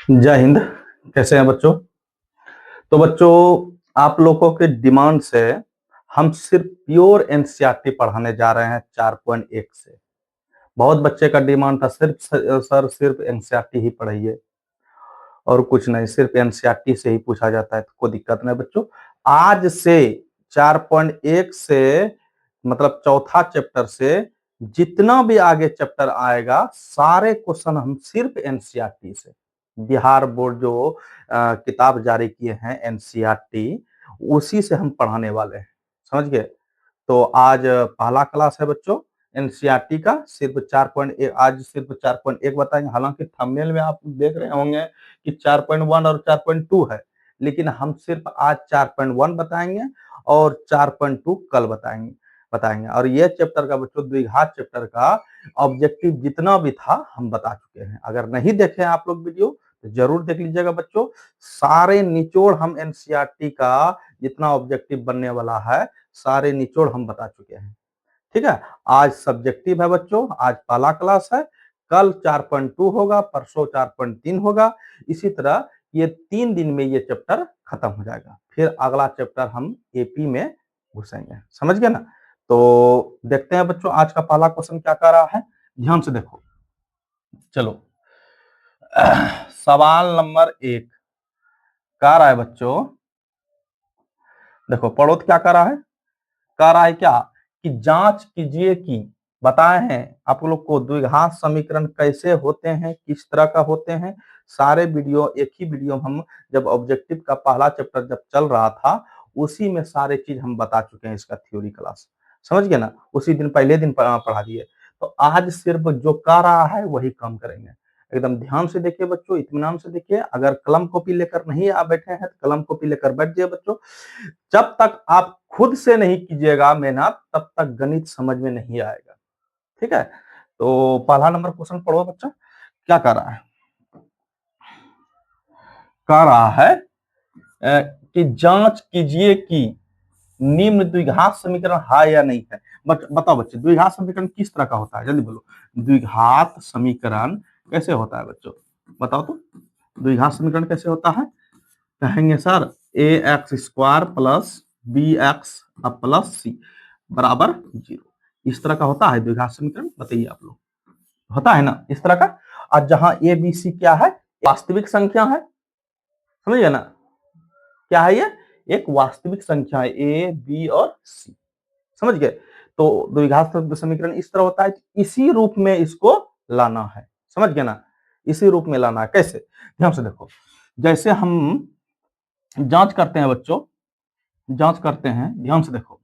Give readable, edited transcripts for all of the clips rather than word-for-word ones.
जय हिंद। कैसे हैं बच्चों? तो बच्चों, आप लोगों के डिमांड से हम सिर्फ प्योर एनसीईआरटी पढ़ाने जा रहे हैं 4.1 से। बहुत बच्चे का डिमांड था सिर्फ सर सिर्फ एनसीईआरटी ही पढ़ाइए और कुछ नहीं, सिर्फ एनसीईआरटी से ही पूछा जाता है। तो कोई दिक्कत नहीं बच्चों। आज से 4.1 से मतलब चौथा चैप्टर से जितना भी आगे चैप्टर आएगा सारे क्वेश्चन हम सिर्फ एनसीईआरटी से, बिहार बोर्ड जो किताब जारी किए हैं एनसीईआरटी, उसी से हम पढ़ाने वाले हैं। समझ गए? तो आज पहला क्लास है बच्चों एनसीईआरटी का। सिर्फ 4.1 आज सिर्फ 4.1 बताएंगे। हालांकि थंबनेल में आप देख रहे होंगे कि 4.1 और 4.2 है, लेकिन हम सिर्फ आज 4.1 बताएंगे और 4.2 कल बताएंगे बताएंगे और ये चैप्टर का बच्चों द्विघात चैप्टर का ऑब्जेक्टिव जितना भी था हम बता चुके हैं। अगर नहीं देखे आप लोग वीडियो तो जरूर देख लीजिएगा बच्चों। सारे निचोड़ हम एनसीईआरटी का जितना ऑब्जेक्टिव बनने वाला है सारे निचोड़ हम बता चुके हैं। ठीक है, आज सब्जेक्टिव है बच्चों, आज पहला क्लास है। कल 4.2 होगा, परसों 4.3 होगा। इसी तरह ये 3 दिन में ये चैप्टर खत्म हो जाएगा। फिर अगला चैप्टर हम एपी में घुसेंगे। समझ गए ना? तो देखते हैं बच्चों आज का पहला क्वेश्चन क्या कर रहा है, ध्यान से देखो। चलो सवाल नंबर 1 कह रहा है बच्चों, देखो पढ़ो तो क्या कर रहा है। कह रहा है क्या कि जांच कीजिए कि बताए हैं आप लोग को द्विघात समीकरण कैसे होते हैं, किस तरह का होते हैं। सारे वीडियो एक ही वीडियो हम जब ऑब्जेक्टिव का पहला चैप्टर जब चल रहा था उसी में सारे चीज हम बता चुके हैं। इसका थ्योरी क्लास समझ गए ना, उसी दिन पहले दिन पढ़ा दिए। तो आज सिर्फ जो कह रहा है वही काम करेंगे। एकदम ध्यान से देखिए बच्चों, इत्मीनान से देखिए। अगर कलम कॉपी लेकर नहीं आ बैठे हैं तो कलम कॉपी लेकर बैठ जाइए बच्चों। जब तक आप खुद से नहीं कीजिएगा मेहनत तब तक गणित समझ में नहीं आएगा। ठीक है, तो पहला नंबर क्वेश्चन पढ़ो बच्चा। क्या कर रहा है? कह रहा है कि जांच कीजिए कि निम्न द्विघात समीकरण है या नहीं है। बट बताओ बच्चे द्विघात समीकरण किस तरह का होता है, जल्दी बोलो। द्विघात समीकरण कैसे होता है बच्चों, बताओ तो। द्विघात समीकरण कैसे होता है? कहेंगे sir A X square plus B X plus C बराबर 0। इस तरह का होता है द्विघात समीकरण, बताइए आप लोग। होता है ना इस तरह का। आज जहां ए बी सी क्या है, वास्तविक संख्या है। समझिए ना, क्या है ये? एक वास्तविक संख्या है, ए बी और सी। समझ गए? तो द्विघात समीकरण इस तरह होता है, इसी रूप में इसको लाना है। समझ गए ना, इसी रूप में लाना है। कैसे? ध्यान से देखो। जैसे हम जांच करते हैं बच्चों, जांच करते हैं, ध्यान से देखो।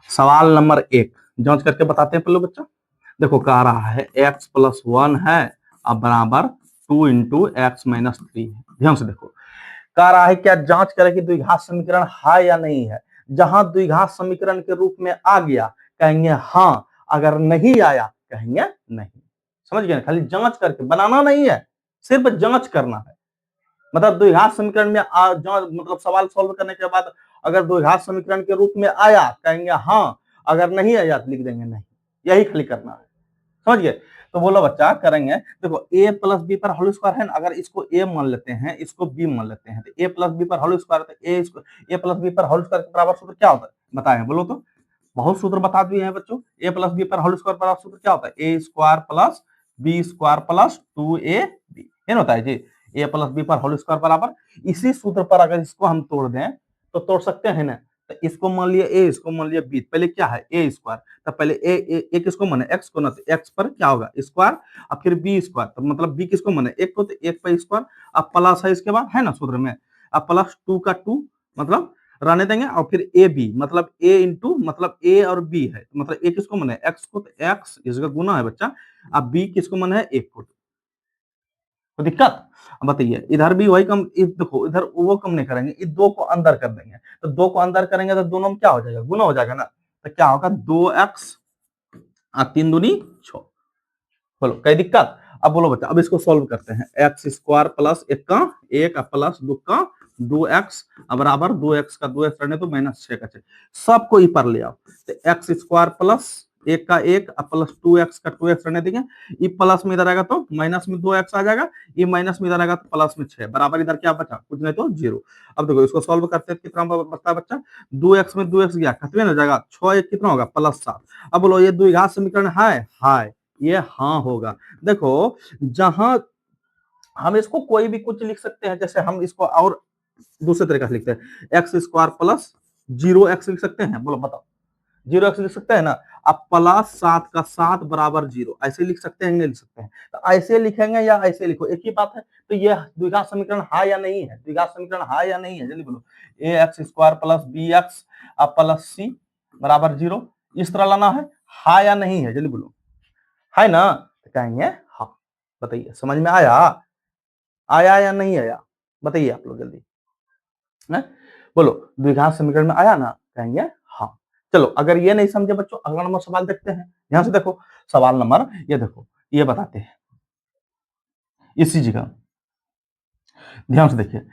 सवाल नंबर 1 जांच करके बताते हैं पहले बच्चा। देखो कह रहा है x प्लस 1 है अब बराबर 2 इंटू एक्स माइनस 3 है। ध्यान से देखो, कह रहा है क्या जांच करें कि द्विघात समीकरण है या नहीं है। जहां द्विघात समीकरण के रूप में आ गया कहेंगे हाँ, अगर नहीं आया कहेंगे नहीं। समझ गए? खाली जांच करके, बनाना नहीं है, सिर्फ जांच करना है। मतलब द्विघात समीकरण में मतलब सवाल सॉल्व करने के बाद अगर द्विघात समीकरण के रूप में आया कहेंगे हाँ, अगर नहीं आया तो लिख देंगे नहीं। यही खाली करना है। समझ गए? तो बोलो बच्चा करेंगे। देखो ए प्लस बी पर होल स्क्वायर है ना, अगर इसको ए मान लेते हैं इसको बी मान लेते हैं तो ए प्लस बी पर होल स्क्वायर, तो ए प्लस बी पर होल स्क्वायर के बराबर सूत्र क्या होता है बताएं, बोलो तो। बहुत सूत्र बता दिए हैं बच्चों। ए प्लस बी पर होल स्क्वायर बराबर सूत्र क्या होता है? A square plus B square plus 2ab ये होता है जी। ए प्लस बी पर होल स्क्वायर बराबर, इसी सूत्र पर अगर इसको हम तोड़ दें तो तोड़ सकते हैं ना। तो इसको मान लिया ए, इसको मान लिया बी। पहले क्या है ए स्क्वायर, तो पहले ए किसको माने एक्स को ना, तो एक्स पर क्या होगा स्क्वायर, अब फिर बी स्क्वायर, तो मतलब बी किसको माने एक को, तो एक पर स्क्वायर, अब प्लस है इसके बाद है ना सूत्र में, अब प्लस 2 का 2 मतलब रहने देंगे, और फिर ए बी मतलब ए इंटू मतलब ए और बी है, मतलब ए किसको माने एक्स को, तो एक्स इसका गुना है बच्चा, अब बी किसको माने है एक को। तो दिक्कत बताइए, इधर भी वही कम, देखो इधर वो कम नहीं करेंगे, इस दो को अंदर कर देंगे, तो दो को अंदर करेंगे तो दोनों में क्या हो जाएगा, गुना हो जाएगा ना। तो क्या होगा 2x 3 दूनी 6। बोलो कई दिक्कत। अब बोलो बच्चा, अब इसको सॉल्व करते हैं। एक्स स्क्वायर प्लस एक का एक प्लस दो का 2x बराबर 2x का 2x रहने तो माइनस 6 का 6, सबको ई पर ले आओ। तो एक्स स्क्वायर प्लस एक का एक प्लस 2x का 2x रहने देंगे। ये प्लस में इधर आएगा तो माइनस में 2x आ जाएगा, ये माइनस में इधर आएगा तो प्लस में 6 बराबर इधर क्या बचा, कुछ नहीं तो 0। अब देखो इसको सॉल्व करते हैं कितना बचता है बच्चा, 2x में 2x गया खत्म हो जाएगा, 6 एक कितना होगा प्लस 7। अब बोलो ये द्विघात समीकरण है, ये हाँ होगा। देखो जहां हम इसको कोई भी कुछ लिख सकते हैं, जैसे हम इसको और दूसरे तरीके से लिखते हैं, एक्स स्क्वायर प्लस 0x लिख सकते हैं, बोलो बताओ 0x लिख सकते हैं ना। अब प्लस 7 का 7 बराबर 0 ऐसे लिख सकते हैं, नहीं लिख सकते हैं, तो ऐसे लिखेंगे या ऐसे लिखो एक ही बात है। तो ये द्विघात समीकरण है या नहीं है, द्विघात समीकरण है या नहीं है, जल्दी बोलो। A X square plus B X अब प्लस सी बराबर 0, इस तरह लाना है या नहीं है, जल्दी बोलो। है ना, तो कहेंगे हाँ। बताइए समझ में आया, आया या नहीं आया, बताइए आप लोग जल्दी है? बोलो द्विघात समीकरण में आया ना, कहेंगे हाँ। चलो अगर ये नहीं समझे बच्चों, अगला नंबर सवाल देखते हैं। ध्यान से देखो सवाल नंबर, ये देखो ये बताते हैं इसी जगह, ध्यान से देखिए।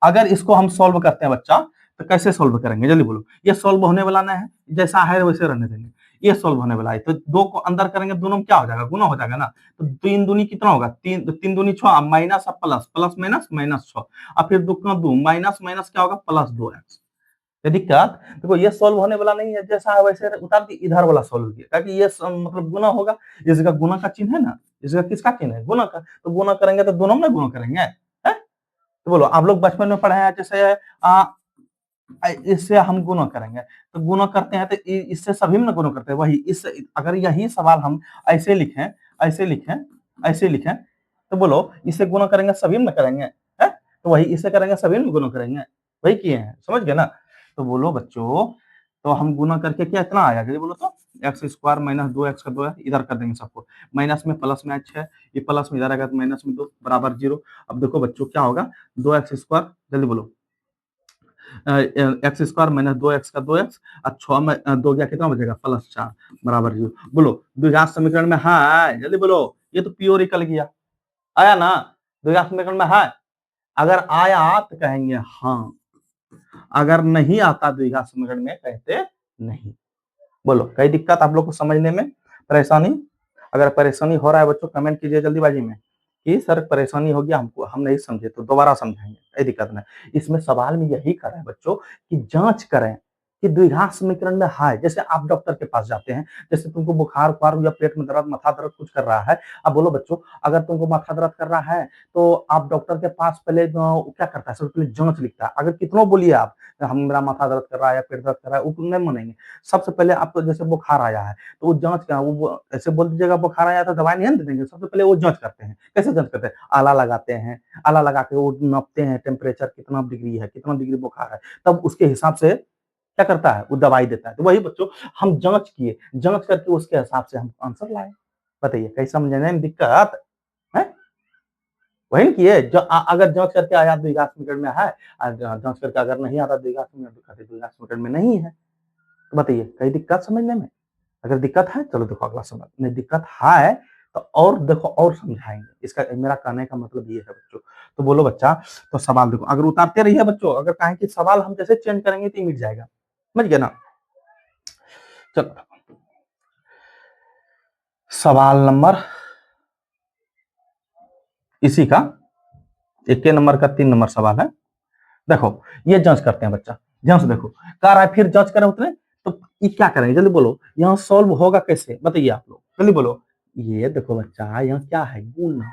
अगर इसको हम सॉल्व करते हैं बच्चा, तो कैसे सॉल्व करेंगे जल्दी बोलो। ये सॉल्व होने वाला नहीं है, जैसा है वैसे रहने देंगे। ये सॉल्व होने वाला है, तो दो को अंदर करेंगे, दोनों में क्या हो जाएगा, गुना हो जाएगा ना। तो तीन दूनी कितना होगा, तीन दूनी 6, माइनस अब प्लस, प्लस माइनस माइनस 6, अब फिर दो का दो, माइनस माइनस क्या होगा प्लस 2x। ये दिक्कत देखो, ये सॉल्व होने वाला नहीं है, जैसा है वैसे उतार दी, इधर वाला सॉल्व किया, ताकि ये मतलब गुना होगा। इस जगह गुना का चिन्ह है ना, इस जगह किसका चिन्ह है, गुना का, तो गुना करेंगे तो दोनों में गुना करेंगे है? तो बोलो आप लोग बचपन में पढ़े हैं, जैसे इससे हम गुना करेंगे, तो गुना करते हैं तो इससे सभी में गुना करते हैं, वही इस, अगर यही सवाल हम ऐसे लिखें, ऐसे लिखें, ऐसे लिखें, तो बोलो इससे गुना करेंगे सभी में करेंगे है? तो वही इससे करेंगे सभी में गुना करेंगे, वही किए हैं, समझ गए ना। तो बोलो बच्चों, तो हम गुना करके क्या इतना आया, बोलो तो एक्स स्क्वायर माइनस 2x का 2 है, इधर कर देंगे सबको, माइनस में प्लस में 6, ये प्लस में इधर आएगा तो माइनस में 2 बराबर 0। अब देखो बच्चों क्या होगा, 2x स्क्वायर, जल्दी बोलो, एक्स स्क्वायर माइनस 2x का 2x, और 6 में 2 गया कितना बचेगा प्लस 4 बराबर 0। बोलो द्विघात समीकरण में है, जल्दी बोलो, ये तो प्योर निकल गया, आया ना, द्विघात समीकरण में है। अगर आया तो कहेंगे हाँ, अगर नहीं आता द्विघात समीकरण में कहते नहीं। बोलो कई दिक्कत आप लोग को समझने में, परेशानी, अगर परेशानी हो रहा है बच्चों कमेंट कीजिए जल्दीबाजी में कि सर परेशानी हो गया हमको, हम नहीं समझे, तो दोबारा समझाएंगे, कोई दिक्कत नहीं। इसमें सवाल में यही कर रहे हैं बच्चों कि जांच करें कि द्विघात समीकरण में है। जैसे आप डॉक्टर के पास जाते हैं, जैसे तुमको बुखार उखार या पेट में दर्द, माथा दर्द कुछ कर रहा है, अब बोलो बच्चों, अगर तुमको माथा दर्द कर रहा है तो आप डॉक्टर के पास पहले क्या करता है, सबसे पहले जांच लिखता है। अगर कितनों बोलिए आप, हम मेरा माथा दर्द कर रहा है या पेट दर्द कर रहा है, वो नहीं मानेंगे। सबसे पहले आपको जैसे बुखार आया है तो वो जांच क्या, वो ऐसे बोल दीजिएगा बुखार आया तो दवाई नहीं दे देंगे, सबसे पहले वो जांच करते हैं। कैसे जांच करते हैं, आला लगाते हैं, आला लगा के वो नापते हैं टेम्परेचर कितना डिग्री है, कितना डिग्री बुखार है, तब उसके हिसाब से क्या करता है, वो दवाई देता है। तो वही बच्चों हम जांच किए, जांच करके उसके हिसाब से हम आंसर लाए। बताइए कैसे समझने में दिक्कत है, वही ना किए। अगर जांच करके आया द्विघात समीकरण में है, जांच करके अगर नहीं आता द्विघात समीकरण में नहीं है, तो बताइए कई दिक्कत समझने में। अगर दिक्कत है चलो देखो अगला सवाल, नहीं दिक्कत है तो और देखो और समझाएंगे, इसका मेरा कहने का मतलब ये है बच्चों। तो बोलो बच्चा, तो सवाल देखो, अगर उतारते रहिए बच्चों, अगर कहें कि सवाल हम जैसे चेंज करेंगे तो मिट जाएगा, समझ गए ना। चलो सवाल नंबर इसी का 21 नंबर का 3 नंबर सवाल है। देखो ये जांच करते हैं बच्चा, ध्यान से देखो, कह रहा है फिर जांच करें उतने, तो ये क्या करेंगे जल्दी बोलो, यहाँ सॉल्व होगा कैसे, बताइए आप लोग जल्दी बोलो। ये देखो बच्चा, यहाँ क्या है, गुना,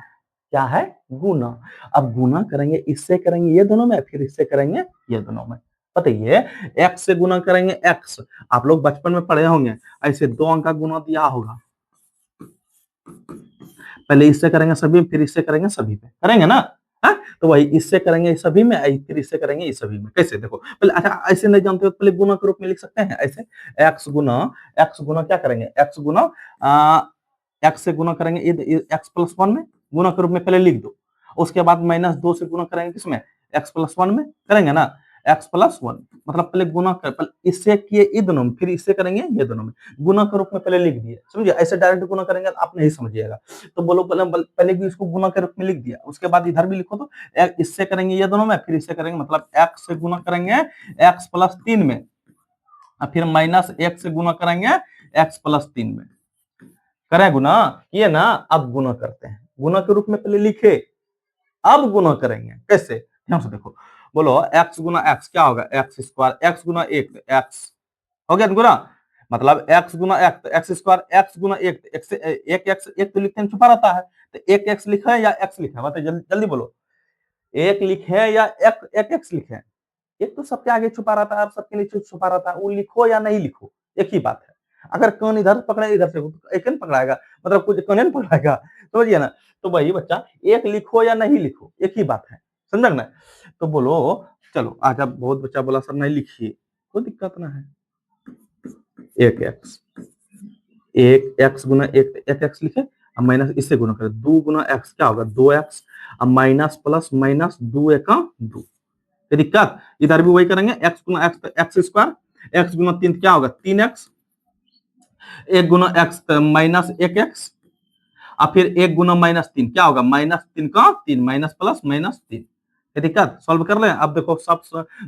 क्या है, गुना। अब गुना करेंगे, इससे करेंगे ये दोनों में, फिर इससे करेंगे ये दोनों में। बताइए x से गुना करेंगे x, आप लोग बचपन में पढ़े होंगे, ऐसे 2 अंक का गुना दिया होगा, पहले इससे करेंगे सभी, फिर इससे करेंगे सभी पे, करेंगे ना। हाँ? तो वही इससे करेंगे सभी में, फिर इससे करेंगे इस सभी में। कैसे देखो पहले, अच्छा ऐसे नहीं जानते हो, पहले गुना के रूप में लिख सकते हैं ऐसे, x गुना क्या करेंगे, x गुना x से गुना करेंगे x प्लस 1 में, गुना के रूप में पहले लिख दो। उसके बाद माइनस 2 से गुना करेंगे किसमें, x प्लस 1 में, करेंगे ना, x प्लस 1, मतलब पहले गुना कर, पहले इससे किए ये दोनों में, फिर इससे करेंगे ये दोनों में, गुना के रूप में पहले लिख दिए, समझिए। ऐसे डायरेक्ट गुना करेंगे आप नहीं समझिएगा, तो बोलो पहले भी इसको गुना के रूप में लिख दिया, उसके बाद इधर भी लिखो, तो इससे करेंगे ये दोनों में, फिर इससे करेंगे, मतलब x से गुना करेंगे x प्लस 3 में, और फिर माइनस 1 से गुना करेंगे एक्स प्लस 3 में करें गुना, ये ना अब गुना करते हैं, गुना के रूप में पहले लिखे, अब गुना करेंगे कैसे, ध्यान से देखो, बोलो एक्स गुना एक्स क्या होगा, एक्स स्क्वायर, एक्स गुना एक एक्स हो गया गुना, मतलब एक्स गुना एक्स स्क्वायर, एक्स गुना एक एक्स, एक एक्स एक तो लिखते हैं छुपा रहता है, तो एक एक्स लिखा है या एक्स लिखा है, बताइए जल्दी जल्दी बोलो, एक लिखे या एक एक्स लिखे, एक तो सबके आगे छुपा रहता है और सबके नीचे छुपा रहता है, वो लिखो या नहीं लिखो एक ही बात है, अगर कौन इधर पकड़े इधर से एक नहीं पकड़ाएगा, मतलब कुछ कौन नहीं पकड़ाएगा, समझिए ना, तो वही बच्चा एक लिखो या नहीं लिखो एक ही बात है, समझ ना, तो बोलो चलो आज आप बहुत बच्चा बोला सर नहीं लिखिए, कोई दिक्कत ना है, एक एक्स, एक एक्स गुना एक एक्स लिखे, अब माइनस इससे गुना करें, दो गुना एक्स क्या होगा, दो एक्स, अब माइनस प्लस माइनस दो एक दो, ये दिक्कत, इधर भी वही करेंगे, एक्स गुना एक्स एक्स स्क्वायर, एक्स गुना 3 क्या होगा 3x, एक गुना एक्स माइनस एक एक्स, और फिर एक गुना -3 क्या होगा, -3 का 3 माइनस प्लस -3, ये दिक्कत, सॉल्व कर लें, अब देखो सब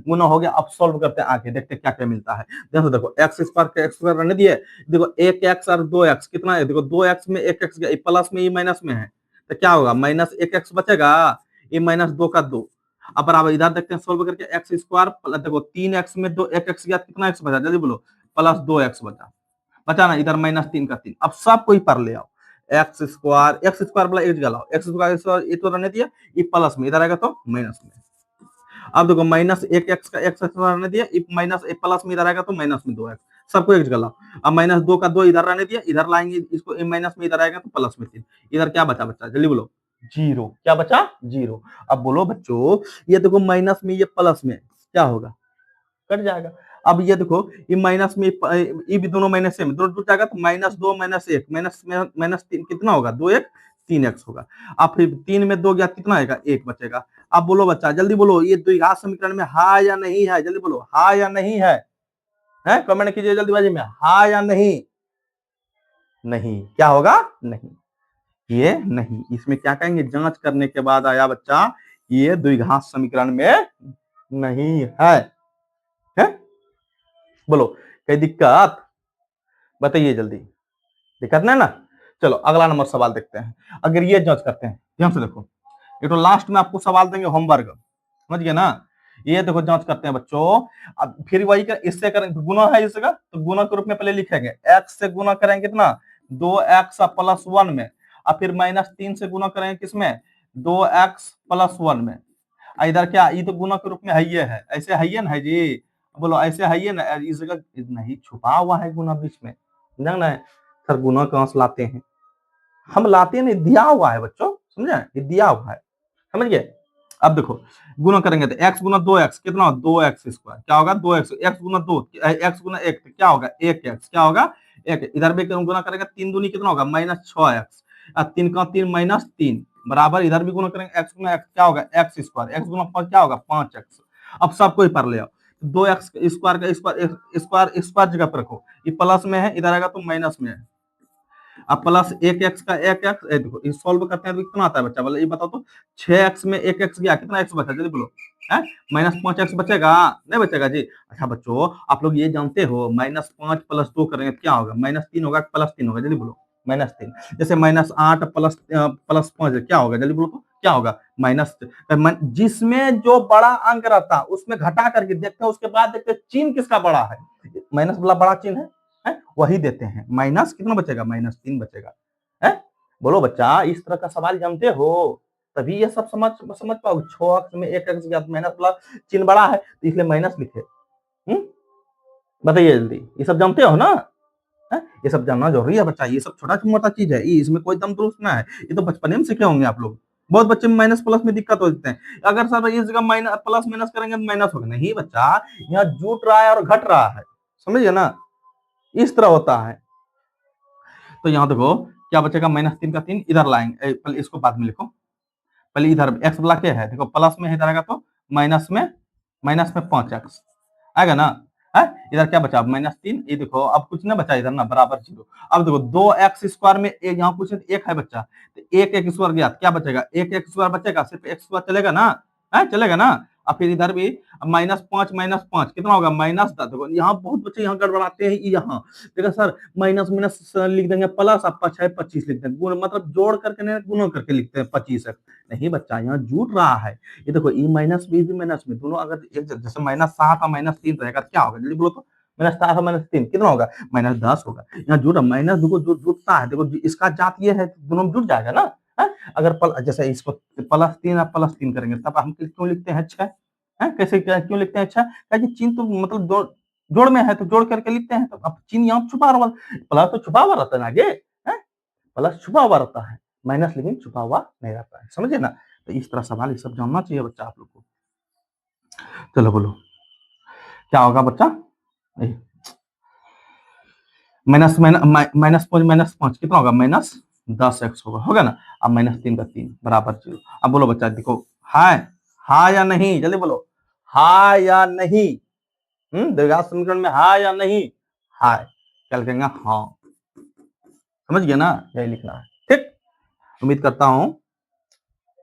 गुना हो गया, अब सॉल्व करते हैं आगे, देखते हैं क्या क्या मिलता है, ध्यान से देखो एक्स स्क्वायर के एक्स स्क्वायर रहने दिए, देखो एक एक्स और दो एक्स कितना है, देखो दो एक्स में एक एक्स गया, प्लस में ये माइनस में है, तो क्या होगा माइनस एक एक्स बचेगा, ये माइनस दो का दो, अब बराबर इधर देखते हैं सोल्व करके, एक्स स्क्वायर देखो 3x में दो एक एक्स गया, कितना एक्स बचा जल्दी बोलो, प्लस 2x बचा, बचा ना, इधर -3 का 3, अब सब कोई पर ले आओ, एक्स स्क्वायर वाला एक जगह लाओ, एक्स स्क्वायर ये तो रहने दिया, ये प्लस में इधर आएगा तो माइनस में, अब देखो माइनस एक एक्स का एक्स स्क्वायर रहने दिया, माइनस एक प्लस में इधर आएगा तो माइनस में 2x, सबको एक जगह लाओ, अब माइनस 2 का 2 इधर रहने दिया, इधर लाएंगे इसको, माइनस में इधर आएगा तो प्लस में 3, इधर क्या बचा बच्चा जल्दी बोलो, जीरो, क्या बचा जीरो, अब बोलो बच्चों ये देखो माइनस में ये प्लस में क्या होगा, कट जाएगा, अब ये देखो ये माइनस में ये भी दोनों माइनस से दोनों जुट जाएगा, तो -2 -1 -3 कितना होगा, 2 1 3x होगा, अब फिर 3 में 2 गया कितना आएगा, 1 बचेगा, अब बोलो बच्चा जल्दी बोलो ये द्विघात समीकरण में हाँ या नहीं है, जल्दी बोलो हाँ या नहीं है, कमेंट कीजिए जल्दीबाजी में, हाँ या नहीं, नहीं क्या होगा, नहीं, ये नहीं, इसमें क्या कहेंगे, जांच करने के बाद आया बच्चा ये द्विघात समीकरण में नहीं है? बोलो कोई दिक्कत, बताइए जल्दी, दिक्कत नहीं ना, चलो अगला नंबर सवाल देखते हैं, अगर ये जांच करते हैं, ध्यान से देखो, ये तो लास्ट में आपको सवाल देंगे होमवर्क, समझ गए ना, ये देखो जांच करते हैं बच्चों, अब फिर वही कर, इससे करें गुना है इस जगह, तो गुना के रूप में पहले लिखेंगे, x से गुना करेंगे कितना 2x प्लस 1 में, और फिर -3 से गुना करेंगे किसमें 2x प्लस 1 में, इधर क्या ये तो गुना के रूप में है, ये है ऐसे है ना है जी, बोलो ऐसे है ना, इस जगह नहीं छुपा हुआ है गुना बीच में, ना है सर, गुना कहां से लाते हैं, हम लाते नहीं, दिया हुआ है बच्चों, समझे, ये दिया हुआ है, समझ गए, अब देखो गुना करेंगे तो x गुना 2x कितना होगा 2x स्क्वायर, क्या होगा 2x, x गुना 2 x गुना 1 क्या होगा 1x, क्या होगा 1, इधर भी गुना करेंगे 3 दूनी कितना होगा -6x, 3 का 3 -3 बराबर, इधर भी गुना करेंगे x गुना x क्या होगा x स्क्वायर, x गुना 5 क्या होगा 5x, अब सबको ही पर ले आओ, 2x स्क्वायर का स्क्वायर जगह पर रखो, ये प्लस में है इधर आएगा तो माइनस में है, अब प्लस एक एक्स का एक एक्स, देखो ये सॉल्व करते हैं तो कितना आता है बच्चा, बोलो ये बताओ तो 6x में एक एक्स गया कितना एक्स बचा जल्दी बोलो, है -5x बचेगा नहीं बचेगा जी, अच्छा बच्चों आप लोग ये जानते हो -5 + 2 करेंगे तो क्या होगा -3 होगा +3 होगा जल्दी बोलो, -3, जैसे -8 प्लस 5 क्या होगा जल्दी बोलो तो क्या होगा माइनस, जिसमें जो बड़ा अंक रहता है उसमें घटा करके देखते हैं, उसके बाद देखते हैं चिन्ह किसका बड़ा है, माइनस वाला बड़ा चिन्ह है वही देते हैं, माइनस कितना बचेगा -3 बचेगा, है बोलो बच्चा इस तरह का सवाल जानते हो, तभी ये सब समझ पाओगे, 6x में 1x गया माइनस वाला चिन्ह बड़ा है तो इसलिए माइनस लिखे, बताइए जल्दी, ये सब जानते हो ना, ये सब जानना जरूरी है बच्चा, ये सब छोटा मोटा चीज है, इसमें कोई दम दुरुस्त ना है, ये तो बचपने में सीखे होंगे आप लोग, बहुत बच्चे माइनस प्लस में दिक्कत हो जाते हैं, अगर सर इस जगह माइनस प्लस माइनस करेंगे तो माइनस होगा, नहीं बच्चा यहाँ जुट रहा है और घट रहा है, समझिए ना, इस तरह होता है, तो यहाँ देखो क्या बचेगा -3 का 3 इधर लाएंगे, पहले इसको बाद में लिखो, पहले इधर x वाला क्या है देखो प्लस में इधर आएगा तो माइनस में 5x आएगा ना, है इधर क्या बचा -3, ये देखो अब कुछ ना बचा इधर ना बराबर 0, अब देखो 2x स्क्वायर में एक यहाँ कुछ एक है बच्चा, तो एक स्क्वायर गया क्या बचेगा, एक स्क्वायर बचेगा, सिर्फ x स्क्वायर चलेगा ना, है चलेगा ना, और फिर इधर भी -5 कितना होगा -10। देखो यहाँ बहुत बच्चे यहाँ गड़बड़ाते हैं, यहाँ देखो सर माइनस माइनस लिख देंगे प्लस, आप 25 लिख देंगे, मतलब जोड़ करके नहीं गुणा करके लिखते हैं 25। नहीं बच्चा यहाँ जुड़ रहा है, ये देखो ई माइनस बी माइनस में दोनों अगर एक जैसे -7 और -3 रहेगा क्या होगा जल्दी बोलो तो, -7 और -3 कितना होगा -10 होगा। यहाँ जुड़ माइनस देखो जुड़ता है, देखो इसका जात ये है दोनों में जुड़ जाएगा ना। अगर जैसे इसको +3 और +3 करेंगे तब हम क्यों लिखते हैं 6, कैसे क्यों लिखते हैं 6, क्योंकि चिन्ह तो मतलब जोड़ में है तो जोड़ करके लिखते हैं, तो अब चिन्ह यहाँ छुपा हुआ, प्लस तो छुपा हुआ रहता है आगे, प्लस छुपा हुआ रहता है, माइनस लेकिन छुपा हुआ नहीं रहता है, समझे ना। तो इस तरह सवाल ये सब जानना चाहिए बच्चा आप लोग को। चलो बोलो क्या होगा बच्चा, -5 कितना होगा -10x होगा ना। अब -3 का 3 बराबर 0। अब बोलो बच्चा देखो हाँ या नहीं, जल्दी बोलो हाँ या नहीं। द्विघात समीकरण में हाँ या नहीं, हाँ क्या लिखेंगे हाँ, समझ गया ना, यही लिखना है। ठीक, उम्मीद करता हूं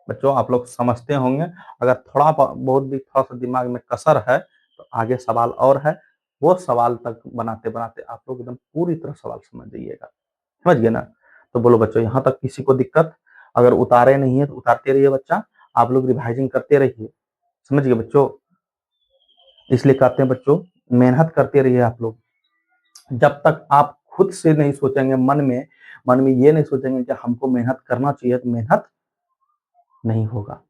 बच्चों आप लोग समझते होंगे। अगर थोड़ा बहुत भी थोड़ा सा दिमाग में कसर है तो आगे सवाल और है, वो सवाल तक बनाते बनाते आप लोग एकदम पूरी तरह सवाल समझ जाइएगा, समझ गए ना। तो बोलो बच्चों यहाँ तक किसी को दिक्कत, अगर उतारे नहीं है तो उतारते रहिए बच्चा, आप लोग रिवाइजिंग करते रहिए, समझ गए बच्चों। इसलिए कहते हैं बच्चों मेहनत करते रहिए आप लोग, जब तक आप खुद से नहीं सोचेंगे मन में ये नहीं सोचेंगे कि हमको मेहनत करना चाहिए तो मेहनत नहीं होगा।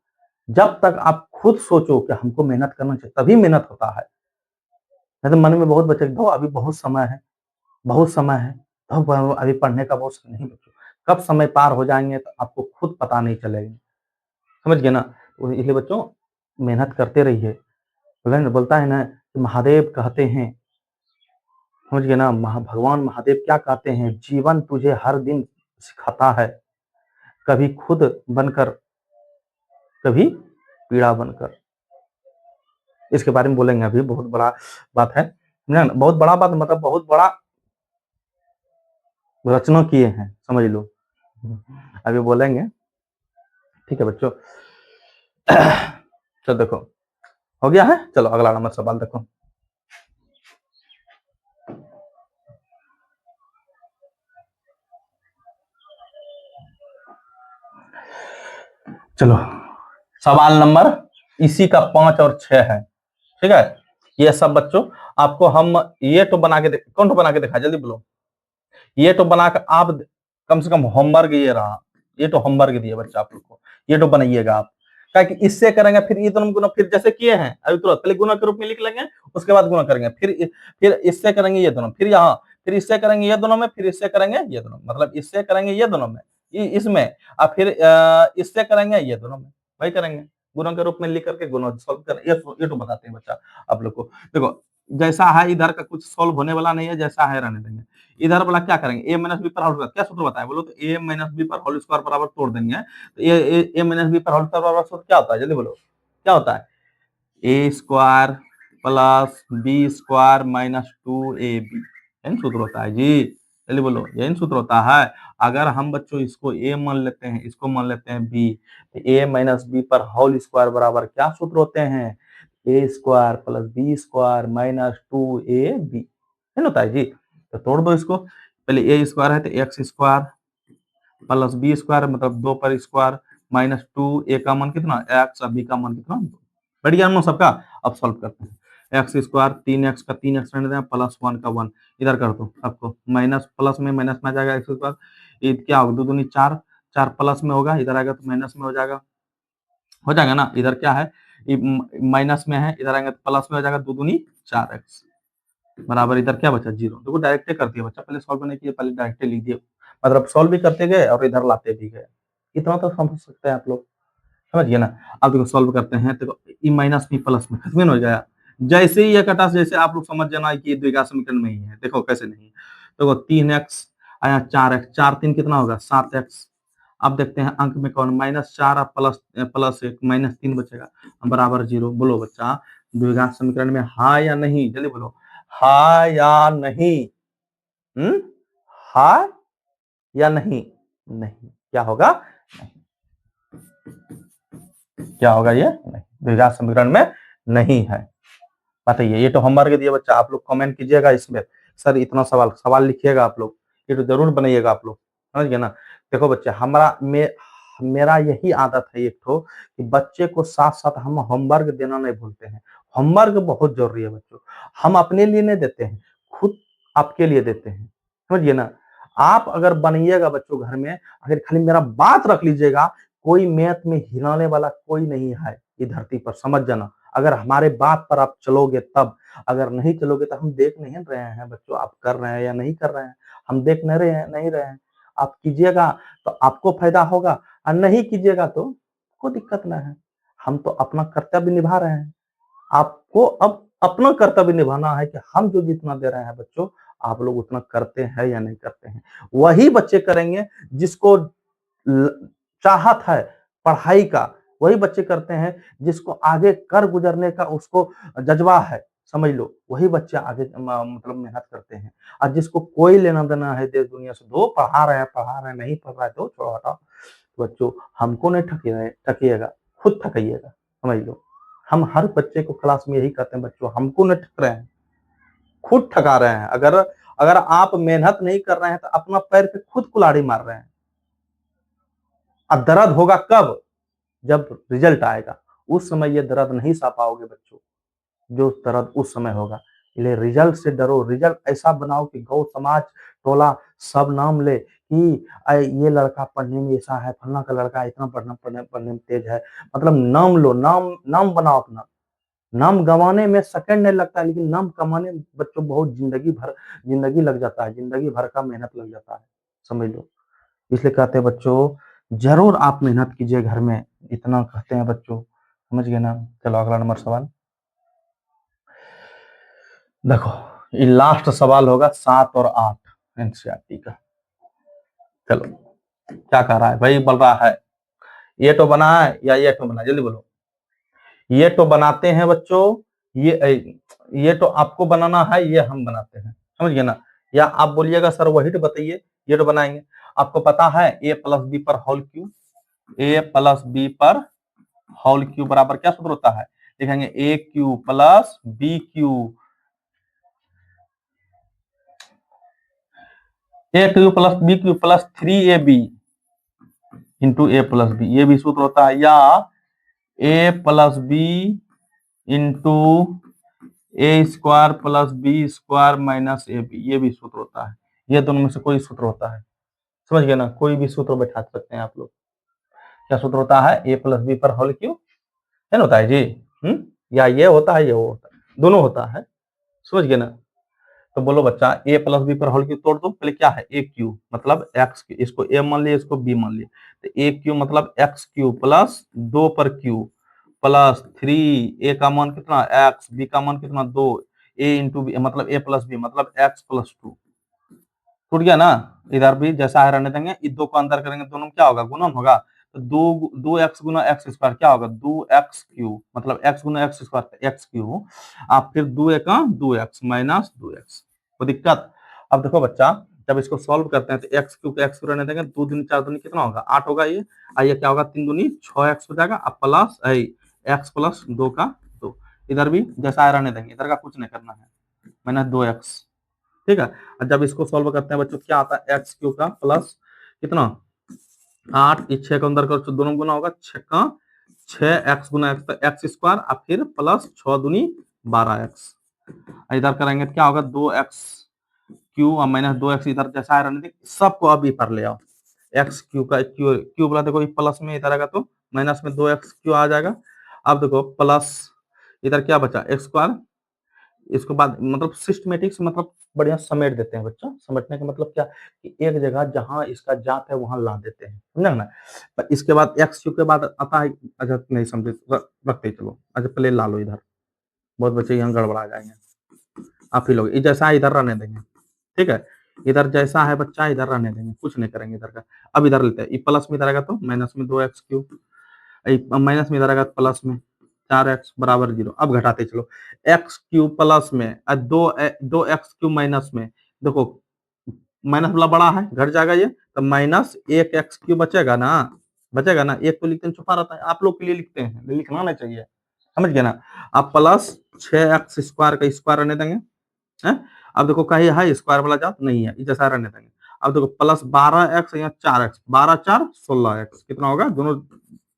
जब तक आप खुद सोचो कि हमको मेहनत करना चाहिए तभी मेहनत होता है। नहीं तो मन में बहुत बच्चे दो अभी बहुत समय है, बहुत समय है, तो अभी पढ़ने का बहुत समय नहीं बच्चों, कब समय पार हो जाएंगे तो आपको खुद पता नहीं चलेगा, समझ गए ना। तो इसलिए बच्चों मेहनत करते रहिए। बोलता है ना कि महादेव कहते हैं, समझ गए ना, भगवान महादेव क्या कहते हैं, जीवन तुझे हर दिन सिखाता है, कभी खुद बनकर कभी पीड़ा बनकर। इसके बारे में बोलेंगे, अभी बहुत बड़ा बात है ना, बहुत बड़ा बात मतलब बहुत बड़ा रचना किए हैं, समझ लो, अभी बोलेंगे। ठीक है बच्चों, तो देखो हो गया है, चलो अगला नंबर सवाल देखो। चलो सवाल नंबर इसी का 5 और 6 है, ठीक है। ये सब बच्चों आपको हम ये तो बना के कौन तो बना के दिखा, जल्दी बोलो। ये तो बनाकर आप कम से कम होमवर्क ये रहा, ये तो होमवर्क दिए बच्चा आप लोग को, ये तो बनाइएगा आप, कि इससे करेंगे फिर ये दोनों गुना, फिर जैसे किए हैं अभी तुरंत पहले गुना के रूप में लिख लेंगे, उसके बाद गुना करेंगे, फिर इससे करेंगे ये दोनों, फिर यहाँ फिर इससे करेंगे ये दोनों में, फिर इससे करेंगे ये दोनों, मतलब इससे करेंगे ये दोनों में, इसमें, और फिर इससे करेंगे ये दोनों में, वही करेंगे गुना के रूप में लिख करके गुना सॉल्व कर, ये तो बताते हैं बच्चा आप लोग को। देखो जैसा है इधर का कुछ सॉल्व होने वाला नहीं है, जैसा है रहने देंगे। इधर वाला क्या करेंगे, a माइनस बी पर होल स्क्वायर, क्या सूत्र बताया बोलो तो, a माइनस बी पर होल स्क्वायर बराबर तोड़ देंगे, तो a माइनस बी पर होल स्क्वायर बराबर सूत्र क्या होता है, जल्दी बोलो क्या होता है, a square plus B square minus 2ab, यही सूत्र होता है जी, जल्दी बोलो यही सूत्र होता है। अगर हम बच्चों इसको a मान लेते हैं, इसको मान लेते हैं b, तो a माइनस बी पर होल स्क्वायर बराबर क्या सूत्र होते हैं, a square plus B square minus 2ab, है होता है जी। तो तोड़ दो इसको, पहले ए स्क्वायर है तो X square plus B square मतलब 2 पर स्क्वायर माइनस 2, ए का मान कितना एक्स और बी का मान कितना, बढ़िया ना सबका। अब सॉल्व करते हैं, एक्स स्क्वायर 3x का 3x रहने दें प्लस 1 का 1, इधर कर दो आपको माइनस प्लस में माइनस में आ जाएगा एक्स स्क्वायर, ये क्या होगा 2 दूनी 4, 4 प्लस में होगा, इधर आएगा तो माइनस में हो जाएगा ना, इधर क्या है माइनस में है, इधर आएगा तो प्लस में हो जाएगा, 2 दूनी 4x बराबर इधर क्या बचा 0। देखो डायरेक्ट कर दिया बच्चा, पहले सॉल्व नहीं किया, पहले डायरेक्ट लिख दिया, मतलब सॉल्व भी करते गए और इधर लाते भी गए, इतना तो समझ सकते हैं आप लोग, समझ गए ना। अब देखो सॉल्व करते हैं, देखो ई माइनस बी प्लस में खत्म हो गया, जैसे ही ये कटा जैसे आप लोग समझ जाना कि ये द्विघात समीकरण में ही है, देखो कैसे नहीं है। देखो 3x आया 4x, 4 3 कितना होगा 7x। अब देखते हैं अंक में कौन -4 प्लस प्लस 1 -3 बचेगा बराबर 0। बोलो बच्चा द्विघात समीकरण में हाँ या नहीं, जल्दी बोलो हाँ या नहीं, हाँ या नहीं, नहीं क्या होगा, नहीं क्या होगा, ये नहीं द्विघात समीकरण में नहीं है। बताइए, ये तो होमवर्क दिया बच्चा, आप लोग कमेंट कीजिएगा इसमें, सर इतना सवाल सवाल लिखिएगा आप लोग, ये तो जरूर बनाइएगा आप लोग, समझ गए ना। देखो बच्चे, मेरा यही आदत है एक तो, कि बच्चे को साथ साथ हम होमवर्क देना नहीं भूलते हैं। होमवर्क बहुत जरूरी है बच्चों, हम अपने लिए नहीं देते हैं, खुद आपके लिए देते हैं, समझिए ना। आप अगर बनिएगा बच्चों घर में, अगर खाली मेरा बात रख लीजिएगा, कोई मैथ में हिलाने वाला कोई नहीं है ये धरती पर, समझ जाना। अगर हमारे बात पर आप चलोगे तब, अगर नहीं चलोगे तो हम देख नहीं रहे हैं बच्चों आप कर रहे हैं या नहीं कर रहे हैं, हम देख नहीं रहे हैं। आप कीजिएगा तो आपको फायदा होगा, और नहीं कीजिएगा तो कोई दिक्कत ना है। हम तो अपना कर्तव्य निभा रहे हैं, आपको अब अपना कर्तव्य निभाना है कि हम जो जितना दे रहे हैं बच्चों, आप लोग उतना करते हैं या नहीं करते हैं। वही बच्चे करेंगे जिसको चाहत है पढ़ाई का, वही बच्चे करते हैं जिसको आगे कर गुजरने का उसको जज्बा है, समझ लो, वही बच्चे आगे मतलब मेहनत करते हैं। और जिसको कोई लेना देना है देश दुनिया से, दो पढ़ा रहे हैं, नहीं पढ़ रहा है तो छोड़ो हटाओ। बच्चों, हमको नहीं ठकिएगा, खुद ठकिएगा, समझ लो। हम हर बच्चे को क्लास में यही कहते हैं बच्चों, हमको नहीं ठग रहे हैं, खुद ठगा रहे हैं। अगर अगर आप मेहनत नहीं कर रहे हैं तो अपना पैर पे खुद कुल्हाड़ी मार रहे हैं। अब दर्द होगा कब? जब रिजल्ट आएगा, उस समय ये दर्द नहीं सह पाओगे बच्चों, जो दर्द उस समय होगा। इसलिए रिजल्ट से डरो, रिजल्ट ऐसा बनाओ कि गांव समाज टोला सब नाम ले कि ये लड़का पढ़ने में ऐसा है, फलना का लड़का इतना पढ़ने में तेज है। मतलब नाम लो, नाम नाम बनाओ अपना। नाम गंवाने में सेकंड नहीं लगता है, लेकिन नाम कमाने में बच्चों बहुत जिंदगी लग जाता है, जिंदगी भर का मेहनत लग जाता है, समझ लो। इसलिए कहते हैं बच्चों, जरूर आप मेहनत कीजिए घर में, इतना कहते हैं बच्चों, समझ गए ना। चलो अगला नंबर सवाल देखो, ये लास्ट सवाल होगा 7 और 8 एनसीईआरटी का। चलो क्या कह रहा है भाई, बोल रहा है ये तो बना है या ये तो बना, जल्दी बोलो। ये तो बनाते हैं बच्चों, ये तो आपको बनाना है, ये हम बनाते हैं, समझ गए ना। या आप बोलिएगा सर वही तो बताइए, ये तो बनाएंगे। आपको पता है ए प्लस बी पर whole cube, A plus B पर होल क्यू बराबर क्या सूत्र होता है? लिखेंगे A cube plus B cube, A cube plus B cube plus 3ab into A plus B, ये भी सूत्र होता है। या A plus B into A square plus B square minus A B, ये भी सूत्र होता है। ये दोनों में से कोई सूत्र होता है, समझ गए ना, कोई भी सूत्र बैठा सकते हैं आप लोग। क्या सूत्र होता है? ए प्लस बी पर होल क्यू है ना, होता है जी। या ये होता है, ये वो होता है, दोनों होता है, समझ गए ना। तो बोलो बच्चा, ए प्लस बी पर होल क्यू तोड़ दो। पहले क्या है? ए क्यू मतलब एक्स, इसको ए मान लिया, इसको बी मान लिया, तो ए क्यू मतलब एक्स क्यू प्लस 2 पर क्यू प्लस 3, ए का मान कितना एक्स, बी का मान कितना 2, ए इंटू बी मतलब ए प्लस बी मतलब एक्स प्लस 2। टूट गया ना। इधर भी जैसा है रहने देंगे, इन दो को अंदर करेंगे, दोनों में क्या होगा? गुणन होगा। तो दो एक्स गुना एक्स स्क्वायर क्या होगा? 2x क्यू मतलब एक्स गुना एक्स स्क्वायर एक्स क्यू, आप फिर 2 एक्स माइनस 2x। कोई दिक्कत? अब देखो बच्चा, जब इसको सॉल्व करते हैं तो एक्स क्यू को एक्स क्यू रहने देंगे, 2 दूनी 4 दूनी कितना होगा? 8 होगा। ये आइए क्या होगा? 3 दूनी 6x हो जाएगा, अब प्लस एक्स प्लस 2 का 2। इधर भी जैसा रहने देंगे, इधर का कुछ नहीं करना है, माइनस 2x, ठीक है। और जब इसको सॉल्व करते हैं बच्चों, क्या आता है? एक्स क्यू का प्लस कितना 8, इस 6 को अंदर करो तो दोनों गुना होगा, 6 का 6 एक्स गुना एक्स, एक्स स्क्वायर और फिर प्लस 6 दूनी 12x। इधर करेंगे क्या होगा? 2x क्यू और माइनस 2x, इधर जैसा रहने दें, सबको अब पर ले आओ। एक्स क्यू का क्यू क्यू बोला, देखो प्लस में इधर आएगा तो माइनस में 2x क्यू आ जाएगा। अब देखो प्लस इधर क्या बचा? एक्स स्क्वायर, इसके बाद मतलब सिस्टमेटिक से मतलब बढ़िया समेट देते हैं बच्चा। समेटने का मतलब क्या कि एक जगह जहां इसका जात है वहां ला देते हैं, समझा ना। पर इसके बाद एक्स क्यू के बाद आता है, अच्छा नहीं समझे, रखते ही चलो। अच्छा पहले ला लो इधर, बहुत बच्चे यहाँ गड़बड़ा जाएंगे। आप ही लोग जैसा इधर रहने देंगे, ठीक है। इधर जैसा है बच्चा इधर रहने देंगे, कुछ नहीं करेंगे इधर का। अब इधर लेते हैं, प्लस में इधर आएगा तो माइनस में 2x क्यू, माइनस में इधर आएगा प्लस में 4x बराबर 0। अब घटाते चलो, एक्स क्यू प्लस में दो एक्स क्यू माइनस में, देखो माइनस वाला बड़ा है, घट जाएगा ये, तो माइनस 1x क्यू बचेगा ना, बचेगा ना। एक तो लिखते हैं छुपा रहता है, आप लोग के लिए लिखते हैं, लिखना नहीं चाहिए, समझ गए ना। अब प्लस 6x² का स्क्वायर रहने देंगे हैं। अब देखो कहीं है स्क्वायर वाला जात नहीं है, जैसा रहने देंगे। अब देखो प्लस 12x या 4x, 12 4 16x कितना होगा, दोनों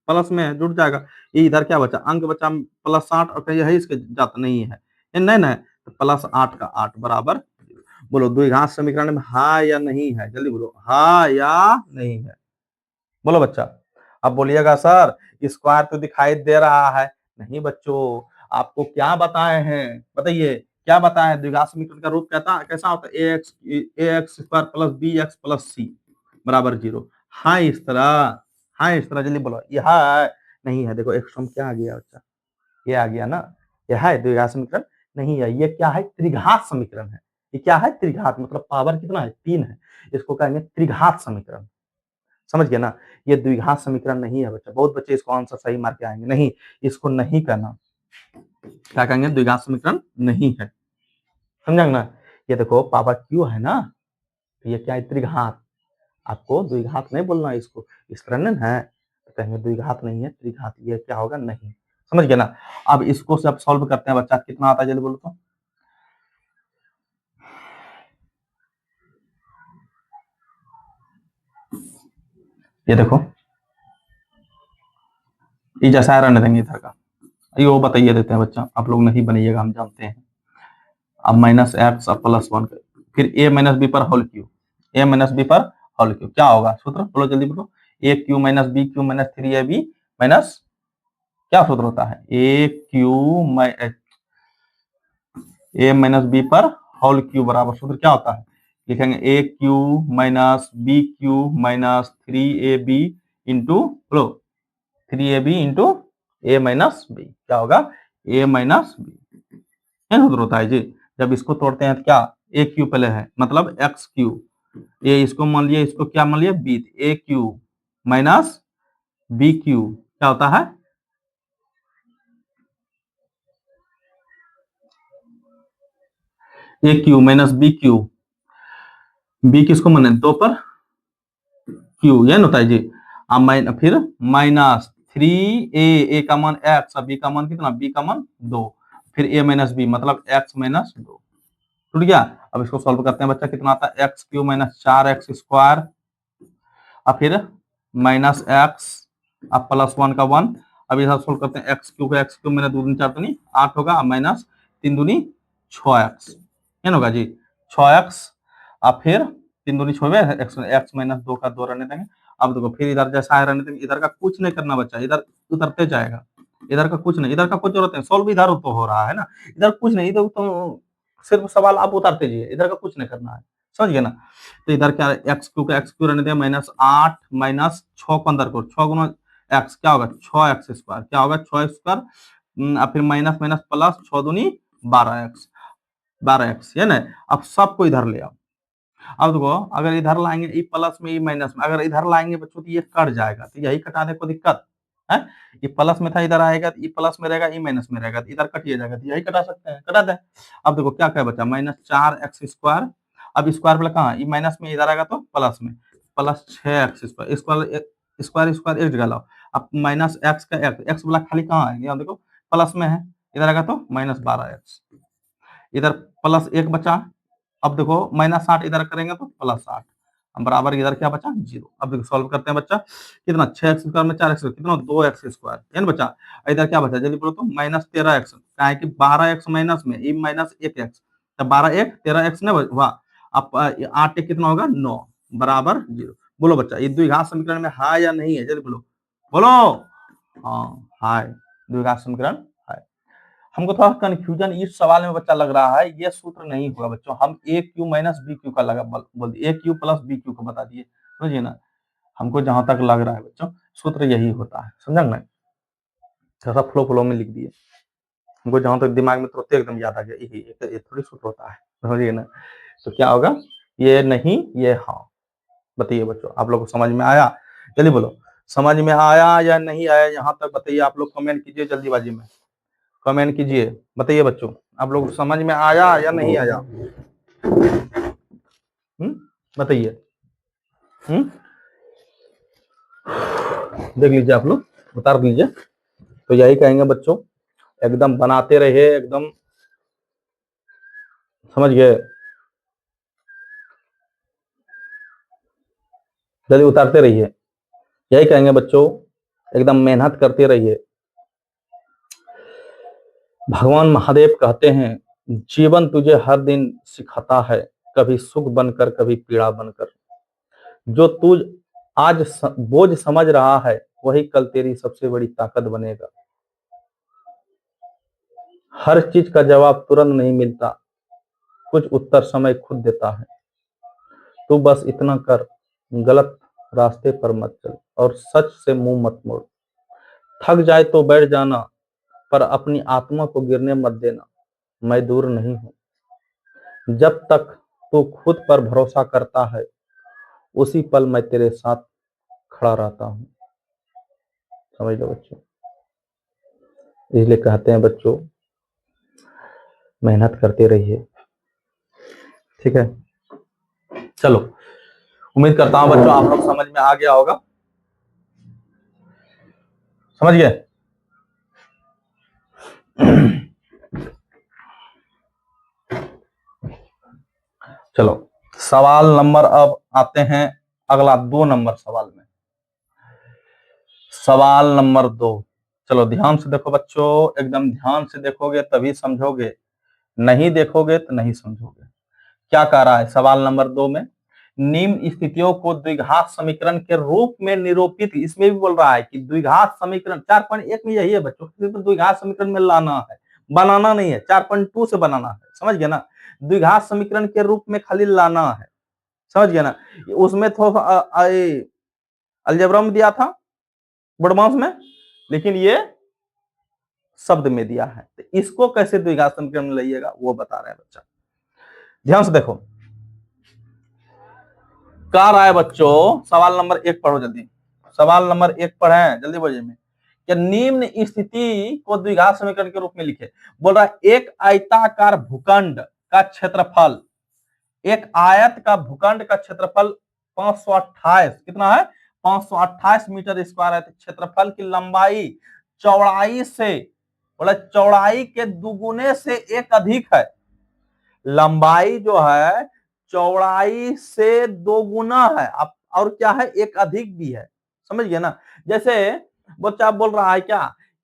प्लस में है, जुड़ जाएगा। ये इधर क्या बचा, अंक बचा +8 और कहीं है इसके जात नहीं है, ये नहीं ना है, तो +8 का 8 बराबर। बोलो द्विघात समीकरण में हाँ या नहीं है, जल्दी बोलो हाँ या नहीं है, बोलो बच्चा। अब बोलिएगा सर स्क्वायर तो दिखाई दे रहा है। नहीं बच्चों, आपको क्या बताए हैं बताइए, क्या बताया है, द्विघात समीकरण का रूप कहता कैसा होता है, ax² plus bx plus c बराबर 0। हाँ इस तरह, हाँ इस तरह, जल्दी बोलो ये है नहीं है। देखो एक क्या आ गया बच्चा, ये आ गया ना, ये है द्विघात समीकरण नहीं है, ये क्या है, त्रिघात समीकरण है। ये क्या है, त्रिघात, मतलब पावर कितना है, 3 है, इसको कहेंगे त्रिघात समीकरण। समझ गए ना। ये द्विघात समीकरण नहीं है बच्चा, बहुत बच्चे इसको आंसर सही मार के आएंगे, नहीं इसको नहीं कहना, क्या कहेंगे, द्विघात समीकरण नहीं है, समझा ना। ये देखो पावर क्यू है ना, तो ये क्या है, त्रिघात। आपको द्विघात नहीं बोलना है इसको, इस तरह नहीं है तो कहेंगे द्विघात नहीं है, त्रिघात। ये क्या होगा, नहीं, समझ गए ना। अब इसको से अब सॉल्व करते हैं बच्चा, कितना आता है जल्दी बोलो तो। ये देखो ये जैसा रहने देंगे इधर का, ये वो बताइए देते हैं बच्चा, आप लोग नहीं बनाइएगा, हम जानते हैं। अब -x और +1 फिर a - b पर होल क्यू, a - b पर होल क्यू क्या होगा सूत्र, बोलो जल्दी बोलो। aq - bq - 3ab माइनस, क्या सूत्र होता है, a - b पर होल क्यू बराबर सूत्र क्या होता है, लिखेंगे aq - bq - 3ab इंटू, बोलो 3ab इंटू a - b क्या होगा, a - b, क्या सूत्र होता है जी। जब इसको तोड़ते हैं तो क्या, ए क्यू पहले है मतलब एक्स क्यू, ये इसको मान लिया, इसको क्या मान लिया B, A cube minus B cube क्या होता है, A cube minus B cube, B किसको माने 2 पर क्यू, ये होता है जी। अब फिर -3a, का मान एक्स और बी का मान कितना, बी का मान 2, फिर a - b मतलब x - 2, टूट गया। अब इसको सॉल्व करते हैं बच्चा, कितना आता है, x³ - 4x², और फिर -x, अब +1 का 1। अब इधर सोल्व करते हैं, x³ मैंने 2 दूनी 4 दूनी 8 होगा, माइनस 3 दूनी 6x, क्या होगा जी 6x, अब फिर 3 दूनी 6 x - 2 का 2 रहने देंगे। अब देखो फिर इधर जैसा है रहने देंगे, इधर का कुछ नहीं करना बच्चा, इधर उतरते जाएगा, इधर का कुछ नहीं, इधर का कुछ जरूरत नहीं, सॉल्व इधर तो हो रहा है ना, इधर कुछ नहीं, इधर तो सिर्फ सवाल आप उतारते जाइए, इधर का कुछ नहीं करना है, समझ गए ना। तो इधर क्या x³ का x³ रहने दें, -8 -6 को अंदर करो, 6 गुना x क्या होगा 6x², क्या होगा 6x², अब फिर माइनस माइनस प्लस 6 दूनी 12x, 12x है ना। अब सबको इधर ले आओ। अब देखो अगर इधर लाएंगे ई प्लस में ई माइनस में, अगर इधर लाएंगे बच्चों तो ये कट जाएगा, तो यही कटाने को दिक्कत है। ये प्लस में था, इधर आएगा तो ई प्लस में रहेगा, ई माइनस में रहेगा, तो इधर कटिए जाएगा, तो यही कटा सकते हैं, कटा दे। अब देखो क्या क्या बचा, -4x², अब स्क्वायर वाला कहाँ, ई माइनस में इधर आएगा तो प्लस में, plus 6x², square square square एक जगह लाओ। अब -x का x वाला खाली कहाँ है, यहाँ देखो प्लस में है, इधर आएगा तो -12x, इधर +1 बचा। अब देखो -8 इधर करेंगे तो +8, बराबर इधर क्या बचा 0। अब देखो सॉल्व करते हैं बच्चा, कितना 6x² में 4x कितना 2x², है ना बच्चा। इधर क्या बचा जल्दी बोलो तो, -13x, क्या है कि 12x माइनस में ई माइनस 1x, तो 12 1 13x ने हुआ। अब 8 1 कितना होगा 9 बराबर 0। बोलो बच्चा ये द्विघात समीकरण में है या नहीं है, जल्दी बोलो, बोलो हाँ है, द्विघात समीकरण है। हमको थोड़ा कंफ्यूजन इस सवाल में बच्चा लग रहा है, ये सूत्र नहीं होगा बच्चों, हम ए क्यू माइनस बी क्यू का लगा बोल दिए, ए क्यू प्लस बी क्यू को बता दिए, समझिए ना। हमको जहां तक लग रहा है बच्चों सूत्र यही होता है, समझा ना, थोड़ा फ्लो फ्लो में लिख दिए, हमको जहां तक दिमाग में तुरंत एकदम याद आ गया, यही ये थोड़ी सूत्र होता है, समझिए ना। तो क्या होगा, ये नहीं ये हाँ, बताइए बच्चों आप लोग को समझ में आया, चलिए बोलो समझ में आया या नहीं आया, यहाँ तक बताइए, आप लोग कमेंट कीजिए जल्दीबाजी में, कमेंट कीजिए, बताइए बच्चों आप लोग समझ में आया या नहीं आया, बताइए। देख लीजिए आप लोग, उतार दीजिए। तो यही कहेंगे बच्चों, एकदम बनाते रहिए, एकदम समझ गए, जल्दी उतारते रहिए। यही कहेंगे बच्चों, एकदम मेहनत करते रहिए। भगवान महादेव कहते हैं, जीवन तुझे हर दिन सिखाता है, कभी सुख बनकर कभी पीड़ा बनकर। जो तू आज बोझ समझ रहा है, वही कल तेरी सबसे बड़ी ताकत बनेगा। हर चीज का जवाब तुरंत नहीं मिलता, कुछ उत्तर समय खुद देता है। तू बस इतना कर, गलत रास्ते पर मत चल और सच से मुंह मत मोड़। थक जाए तो बैठ जाना, पर अपनी आत्मा को गिरने मत देना। मैं दूर नहीं हूं। जब तक तू खुद पर भरोसा करता है, उसी पल मैं तेरे साथ खड़ा रहता हूं। समझ लो बच्चों, इसलिए कहते हैं बच्चों, मेहनत करते रहिए। ठीक है, चलो, उम्मीद करता हूं बच्चों आप लोग समझ में आ गया होगा। समझ गए? चलो, सवाल नंबर अब आते हैं अगला 2 नंबर सवाल में। सवाल नंबर 2, चलो ध्यान से देखो बच्चों, एकदम ध्यान से देखोगे तभी समझोगे, नहीं देखोगे तो नहीं समझोगे। क्या कह रहा है सवाल नंबर 2 में? निम्न स्थितियों को द्विघात समीकरण के रूप में निरूपित, इसमें भी बोल रहा है कि द्विघात समीकरण 4.1 में यही है बच्चों, तो द्विघात समीकरण में लाना है, बनाना नहीं है। 4.2 से बनाना है, समझ गया ना? द्विघात समीकरण के रूप में खाली लाना है, समझ गया ना? उसमें तो अलजेब्रा में दिया था, बड़मास में, लेकिन ये शब्द में दिया है। तो इसको कैसे द्विघात समीकरण में लाइएगा वो बता रहे हैं बच्चा। ध्यान से देखो, कह रहा है बच्चों, सवाल नंबर 1 पढ़ो जल्दी। सवाल नंबर 1 पढ़े जल्दी बोलिए में, कि निम्न स्थिति को द्विघात समीकरण के रूप में लिखे। बोल रहा है एक आयताकार भूखंड का क्षेत्रफल, एक आयत का भूखंड का क्षेत्रफल 528, कितना है? 528 मीटर स्क्वायर है। क्षेत्रफल की लंबाई चौड़ाई से, बोला चौड़ाई के दुगुने से एक अधिक है। लंबाई जो है चौड़ाई से 2 गुना है, अब और क्या है, एक अधिक भी है। समझ गए ना? जैसे बच्चा बोल रहा है क्या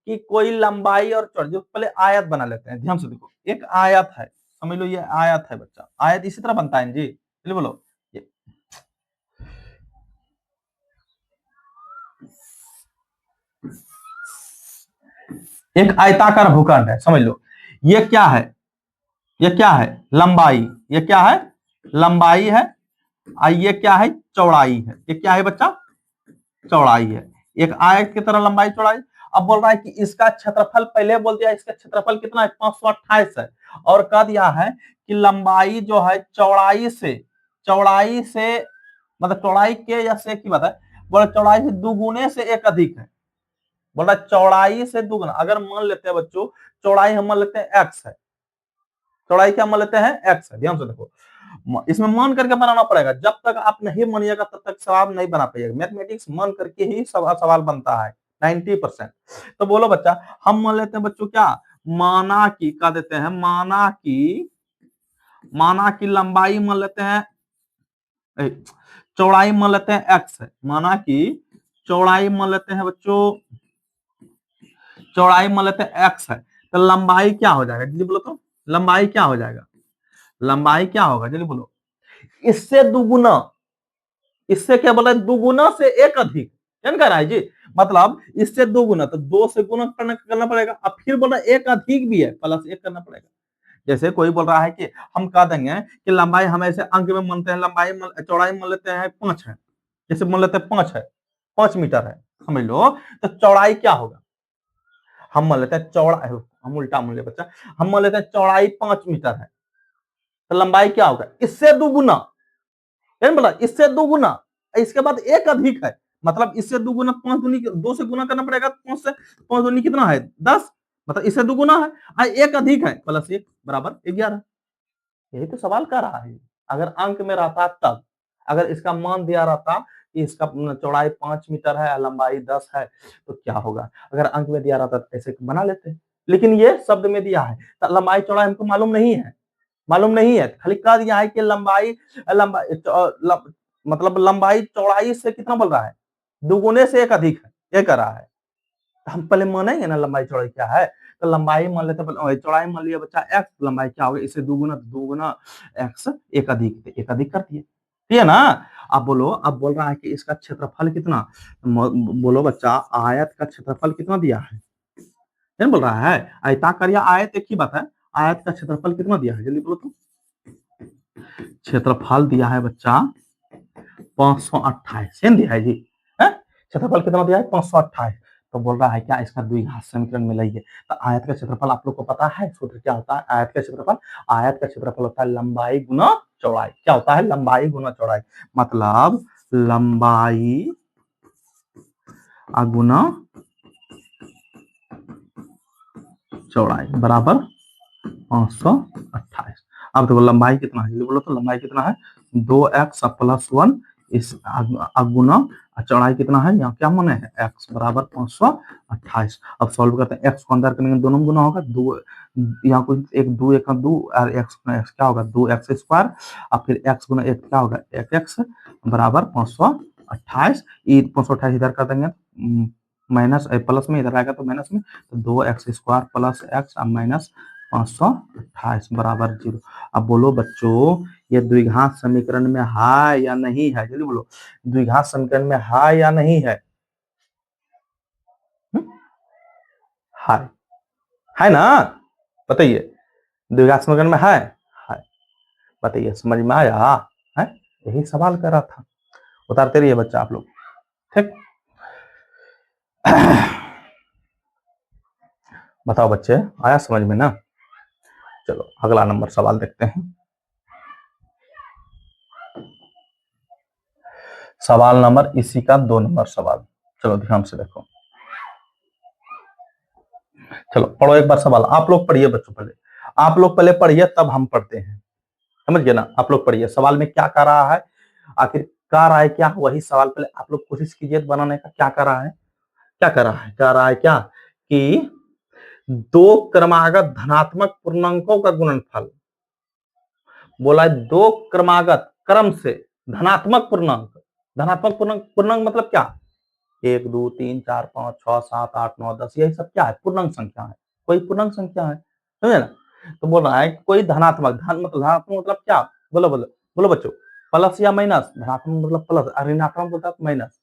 कि कोई लंबाई और चौड़ाई, जो पहले आयत बना लेते हैं, ध्यान से देखो, एक आयत है, समझ लो ये आयत है बच्चा, आयत इसी तरह बनता है जी, चलिए बोलो, ये एक आयताकार भूखंड है, समझ लो। ये क्या है? ये क्या है? लंबाई। ये क्या है? लंबाई है। ये क्या है? चौड़ाई है। ये क्या है बच्चा? चौड़ाई है। एक आयत की तरह लंबाई चौड़ाई। अब बोल रहा है कि इसका क्षेत्रफल, पहले बोल दिया इसका क्षेत्रफल कितना है, 528 है, और कह दिया है कि लंबाई जो है चौड़ाई से मतलब चौड़ाई के या से की बात है, बोला चौड़ाई से दुगुने से एक अधिक है। बोला चौड़ाई से दुगुना, अगर मान लेते हैं बच्चों चौड़ाई हम मान लेते हैं एक्स है, चौड़ाई क्या मान लेते हैं, एक्स है। ध्यान से देखो, इसमें मान करके बनाना पड़ेगा, जब तक आप नहीं मानिएगा तब तक सवाल नहीं बना पाइएगा। मैथमेटिक्स मान करके ही सवाल बनता है 90%। तो बोलो बच्चा, हम मान लेते हैं बच्चों क्या, माना की क्या देते हैं, माना की लंबाई मान लेते हैं, चौड़ाई मान लेते हैं एक्स है, माना की चौड़ाई मान लेते हैं बच्चों, चौड़ाई मान लेते हैं एक्स है, तो लंबाई क्या हो जाएगा जल्दी बोलो तो, लंबाई क्या हो जाएगा, लंबाई क्या होगा जल्दी बोलो, इससे दुगुना, इससे क्या बोला, दुगुना से एक अधिक, क्या कह रहा है जी, मतलब इससे दो गुना, तो 2 से गुना करना पड़ेगा, अब फिर बोला एक अधिक भी है, प्लस 1 करना पड़ेगा। जैसे कोई बोल रहा है कि हम कह देंगे कि लंबाई हम ऐसे अंक में मानते हैं, लंबाई चौड़ाई मान लेते हैं 5 है, जैसे मान लेते हैं 5 है, 5 मीटर है, समझ लो, तो चौड़ाई क्या होगा, हम मान लेते हैं चौड़ा, हम उल्टा मान ले बच्चा, हम मान लेते हैं चौड़ाई 5 मीटर है, तो लंबाई क्या होगा, इससे दुगुना, बोला इससे दुगुना, इसके बाद एक अधिक है, मतलब इससे दुगुना, 5 दूनी 2 से गुना करना पड़ेगा, 5 से, 5 दूनी कितना है 10, मतलब इससे दुगुना है, एक अधिक है, प्लस 1 बराबर 11। यही तो सवाल कर रहा है। अगर अंक में रहता तब, अगर इसका मान दिया रहता कि इसका चौड़ाई 5 मीटर है, लंबाई 10 है, तो क्या होगा, अगर अंक में दिया रहता तो ऐसे बना लेते। लेकिन ये शब्द में दिया है, तो लंबाई चौड़ाई हमको मालूम नहीं है, खाली कह दिया है कि लंबाई लंबाई मतलब लंबाई चौड़ाई से कितना बोल रहा है, दुगुने से एक अधिक है, ये कह रहा है। हम पहले मानेंगे ना लंबाई चौड़ाई क्या है, तो लंबाई मान लेते चौड़ाई मान लिया बच्चा एक्स, लंबाई क्या होगा, इससे दुगुना एक्स एक अधिक कर दिए, ठीक है ना। अब बोल रहा है कि इसका क्षेत्रफल कितना, बोलो बच्चा आयत का क्षेत्रफल कितना दिया है, नहीं बोल रहा है, आयताकार या आयत एक ही बात है, आयत का क्षेत्रफल कितना दिया है, जल्दी बोलो तो। क्षेत्रफल दिया है बच्चा 528 दिया है जी, क्षेत्रफल कितना दिया है 528, तो बोल रहा है क्या इसका द्विघात समीकरण में लाइए, तो आयत का क्षेत्रफल आप लोग को पता है, सूत्र क्या होता है आयत का क्षेत्रफल होता है लंबाई गुना चौड़ाई, क्या होता है लंबाई गुना चौड़ाई, मतलब लंबाई गुना चौड़ाई बराबर 528। अब देखो लंबाई कितना है, बोलो तो लंबाई कितना है 2x प्लस 1, इस गुना चौड़ाई कितना है, यहाँ क्या माने है x बराबर 528। अब सॉल्व करते हैं, x को अंदर करेंगे दोनों गुना होगा, दो यहाँ कुछ एक दो एक दो और x गुना x क्या होगा 2x स्क्वायर, और फिर x गुना एक क्या होगा 1x बराबर 528, ये 528 इधर कर देंगे माइनस प्लस में, इधर आएगा तो माइनस में, तो 2x square plus x minus 528 बराबर 0। अब बोलो बच्चों ये द्विघात समीकरण में है या नहीं है, जल्दी बोलो द्विघात समीकरण में है या नहीं है, है ना, बताइए द्विघात समीकरण में है, बताइए समझ में आया है, यही सवाल कर रहा था, उतारते रहिए बच्चा आप लोग, ठीक। बताओ बच्चे आया समझ में ना, चलो अगला नंबर सवाल देखते हैं। सवाल नंबर इसी का 2 नंबर सवाल, चलो ध्यान से देखो, चलो पढ़ो एक बार सवाल, आप लोग पढ़िए बच्चों, पहले आप लोग पहले पढ़िए तब हम पढ़ते हैं, समझ गए ना, आप लोग पढ़िए सवाल में क्या कर रहा है, आखिर कह रहा है क्या, वही सवाल पहले आप लोग कोशिश कीजिए बनाने का, क्या कर रहा है, कह रहा है क्या कि दो क्रमागत धनात्मक पूर्णांकों का गुणनफल, बोला है दो क्रमागत क्रम से धनात्मक पूर्णांक मतलब क्या, 1 2 3 4 5 6 7 8 9 10, यही सब क्या है पूर्णांक संख्या है, कोई पूर्णांक संख्या है, समझे ना। तो बोल रहा है कोई धनात्मक धनात्मक मतलब क्या, बोलो बोलो बोलो बच्चों, प्लस या माइनस, धनात्मक मतलब प्लस और ऋणात्मक मतलब माइनस,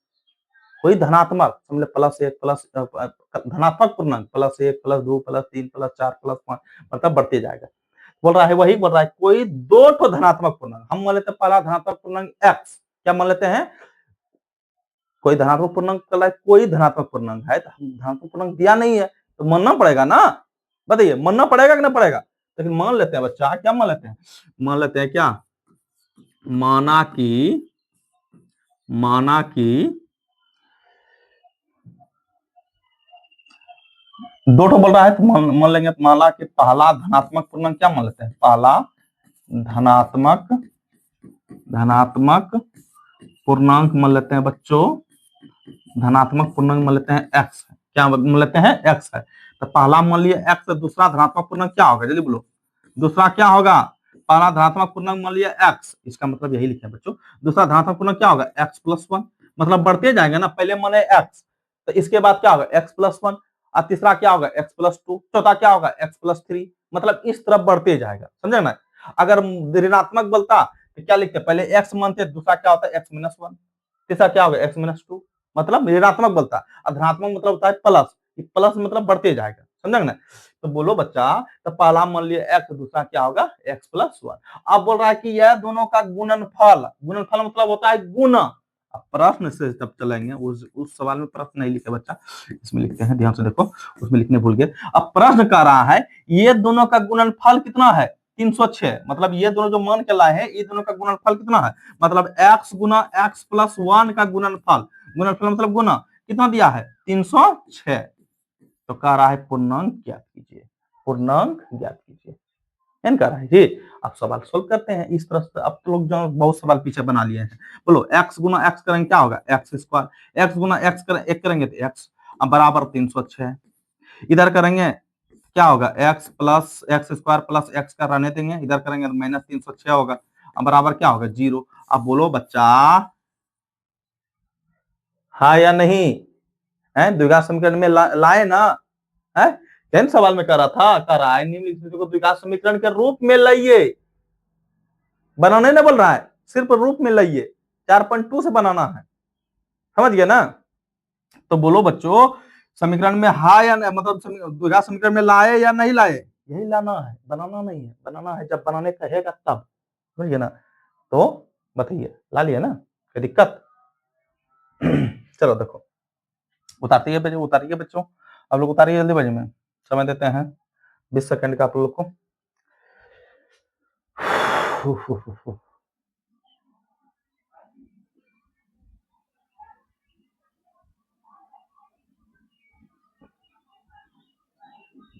कोई धनात्मक समझ प्लस 1 प्लस धनात्मक पूर्णांक +1 +2 +3 +4 +5 मतलब बढ़ते जाएगा, बोल रहा है वही बोल रहा है कोई दो तो धनात्मक पूर्णांक, हम मान लेते हैं पहला धनात्मक पूर्णांक x, क्या मान लेते हैं कोई धनात्मक पूर्णांक कोई धनात्मक पूर्णांक है, तो हम धनात्मक पूर्णांक दिया नहीं है तो मानना पड़ेगा ना, बताइए मानना पड़ेगा कि नहीं पड़ेगा, लेकिन मान लेते हैं बच्चा, क्या मान लेते हैं क्या, माना कि दो ठो बोल रहा है तो मान लेंगे, माना कि पहला धनात्मक पूर्णांक क्या मान लेते हैं, पहला धनात्मक पूर्णांक मान लेते हैं बच्चों, धनात्मक पूर्णांक मान लेते हैं x, क्या मान लेते हैं x है, तो पहला मान लिया x, दूसरा धनात्मक पूर्णांक क्या होगा, जल्दी बोलो दूसरा क्या होगा, पहला धनात्मक पूर्णांक मान लिया x, इसका मतलब यही लिखे बच्चों, दूसरा धनात्मक पूर्णांक क्या होगा x+1, मतलब बढ़ते जाएंगे ना, पहले माने x तो इसके बाद क्या होगा x+1, और तीसरा क्या होगा x+2, चौथा क्या होगा x+3, मतलब इस तरफ बढ़ते जाएगा, समझे ना। अगर ऋणात्मक बोलता तो क्या लिखते, पहले x मानते, दूसरा क्या होता है x-1, तीसरा क्या होगा x-2, मतलब ऋणात्मक बोलता, और धनात्मक मतलब होता है प्लस, प्लस मतलब बढ़ते जाएगा, समझा ना। तो बोलो बच्चा, तो पहला मान लिया x, दूसरा क्या होगा x+1, अब बोल रहा है कि यह दोनों का गुणनफल मतलब होता है गुना, अब प्रश्न से जब चलेंगे उस सवाल में प्रश्न नहीं लिखे बच्चा, इसमें लिखते हैं, ध्यान से देखो उसमें लिखने भूल गए। अब प्रश्न कह रहा है ये दोनों का गुणनफल कितना है 306, मतलब ये दोनों जो मान के लाए हैं ये दोनों का गुणनफल कितना है, मतलब x गुना x+1 का गुणनफल मतलब गुना कितना दिया है 306, तो कह रहा है पूर्णांक ज्ञात कीजिए, कह रहा है जी। अब सवाल सोल्व करते हैं इस तरह से, अब तो लोग जो बहुत सवाल पीछे बना लिए हैं, बोलो x गुना x करेंगे क्या होगा x², x गुना x करेंगे तो x, अब बराबर 306, इधर करेंगे क्या होगा x plus x square plus x का रहने देंगे, इधर करेंगे तो -306 होगा, अब बराबर क्या होगा 0। अब बोलो बच्चा हाँ या नहीं, है द्विघात समीकरण में लाए ना, है कौन सवाल में कर रहा था, कर रहा है निम्नलिखित स्थिति को द्विघात समीकरण के रूप में लाइए, बनाने नहीं बोल रहा है, सिर्फ रूप में लाइए, 4.2 से बनाना है, समझ गया ना। तो बोलो बच्चों समीकरण में हाँ या नहीं, मतलब द्विघात समीकरण में लाए या नहीं लाए, यही लाना है, बनाना नहीं है, बनाना है जब बनाने कहेगा तब, समझ गया ना। तो बताइए ला लिया ना, कोई दिक्कत चलो देखो उतारती है बच्चों, उतारिए बच्चों, आप लोग उतारिए जल्दी बजे में, समय देते हैं 20 सेकंड का आप लोग को।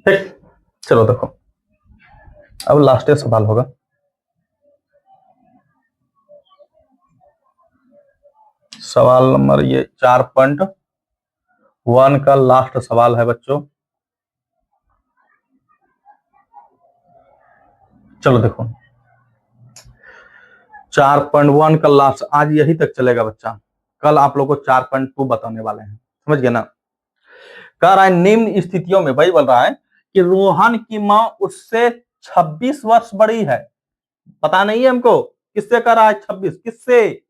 ठीक, चलो देखो अब लास्ट सवाल होगा, सवाल नंबर ये 4.1 का लास्ट सवाल है बच्चों। चलो देखो 4.1 का लास्ट आज यही तक चलेगा बच्चा, कल आप लोग को 4.2 बताने वाले हैं, समझ गए ना। कह रहा है निम्न स्थितियों में, वही बोल रहा है कि रोहन की मां उससे 26 वर्ष बड़ी है, पता नहीं है हमको किससे कर रहा है 26, किससे,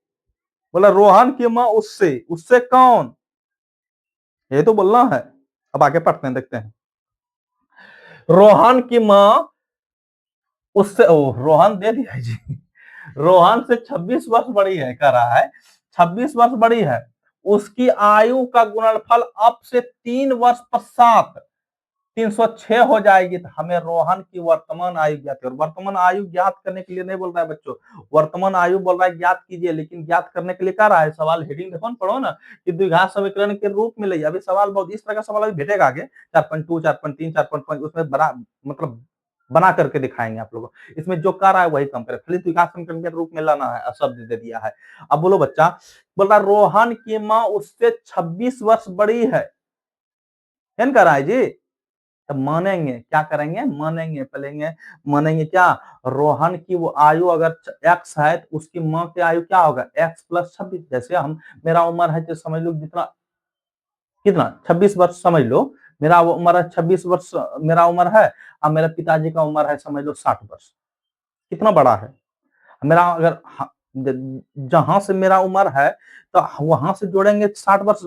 बोला रोहन की मां उससे, उससे कौन, ये तो बोलना है। अब आगे पढ़ते हैं देखते हैं, रोहन की मां उससे, ओ रोहन दे दिया है जी रोहन से 26 वर्ष बड़ी है, कह रहा है 26 वर्ष बड़ी है, उसकी आयु का गुणनफल अब से 3 वर्ष पश्चात 306 हो जाएगी, तो हमें रोहन की वर्तमान आयु ज्ञात है, और वर्तमान आयु ज्ञात करने के लिए नहीं बोल रहा है बच्चों, वर्तमान आयु बोल रहा है ज्ञात कीजिए, लेकिन ज्ञात करने के लिए क्या रहा है सवाल, हेडिंग देखो पढ़ो ना कि द्विघात समीकरण के रूप में ले, अभी सवाल बहुत इस तरह का सवाल अभी भेटेगा आगे 4.2 4.3 4.5 उसमें बड़ा मतलब बना करके दिखाएंगे आप लोगों को, इसमें जो कर रहा है वही कम करे, खाली द्विघात समीकरण के रूप में लाना है, शब्द दे दिया है। अब बोलो बच्चा, बोल रहा रोहन की मां उससे 26 वर्ष बड़ी है, कर रहा है जी, तब मानेंगे क्या करेंगे, मानेंगे पहले मानेंगे क्या, रोहन की वो आयु अगर एक्स है तो उसकी मां की आयु क्या होगा एक्स प्लस 26, जैसे हम मेरा उम्र है तो समझ लो जितना कितना 26 वर्ष समझ लो, मेरा उम्र है 26 वर्ष मेरा उम्र है, और मेरे पिताजी का उम्र है समझ लो 60 वर्ष, कितना बड़ा है मेरा, अगर जहां से मेरा उम्र है तो वहां से जोड़ेंगे 60 वर्ष,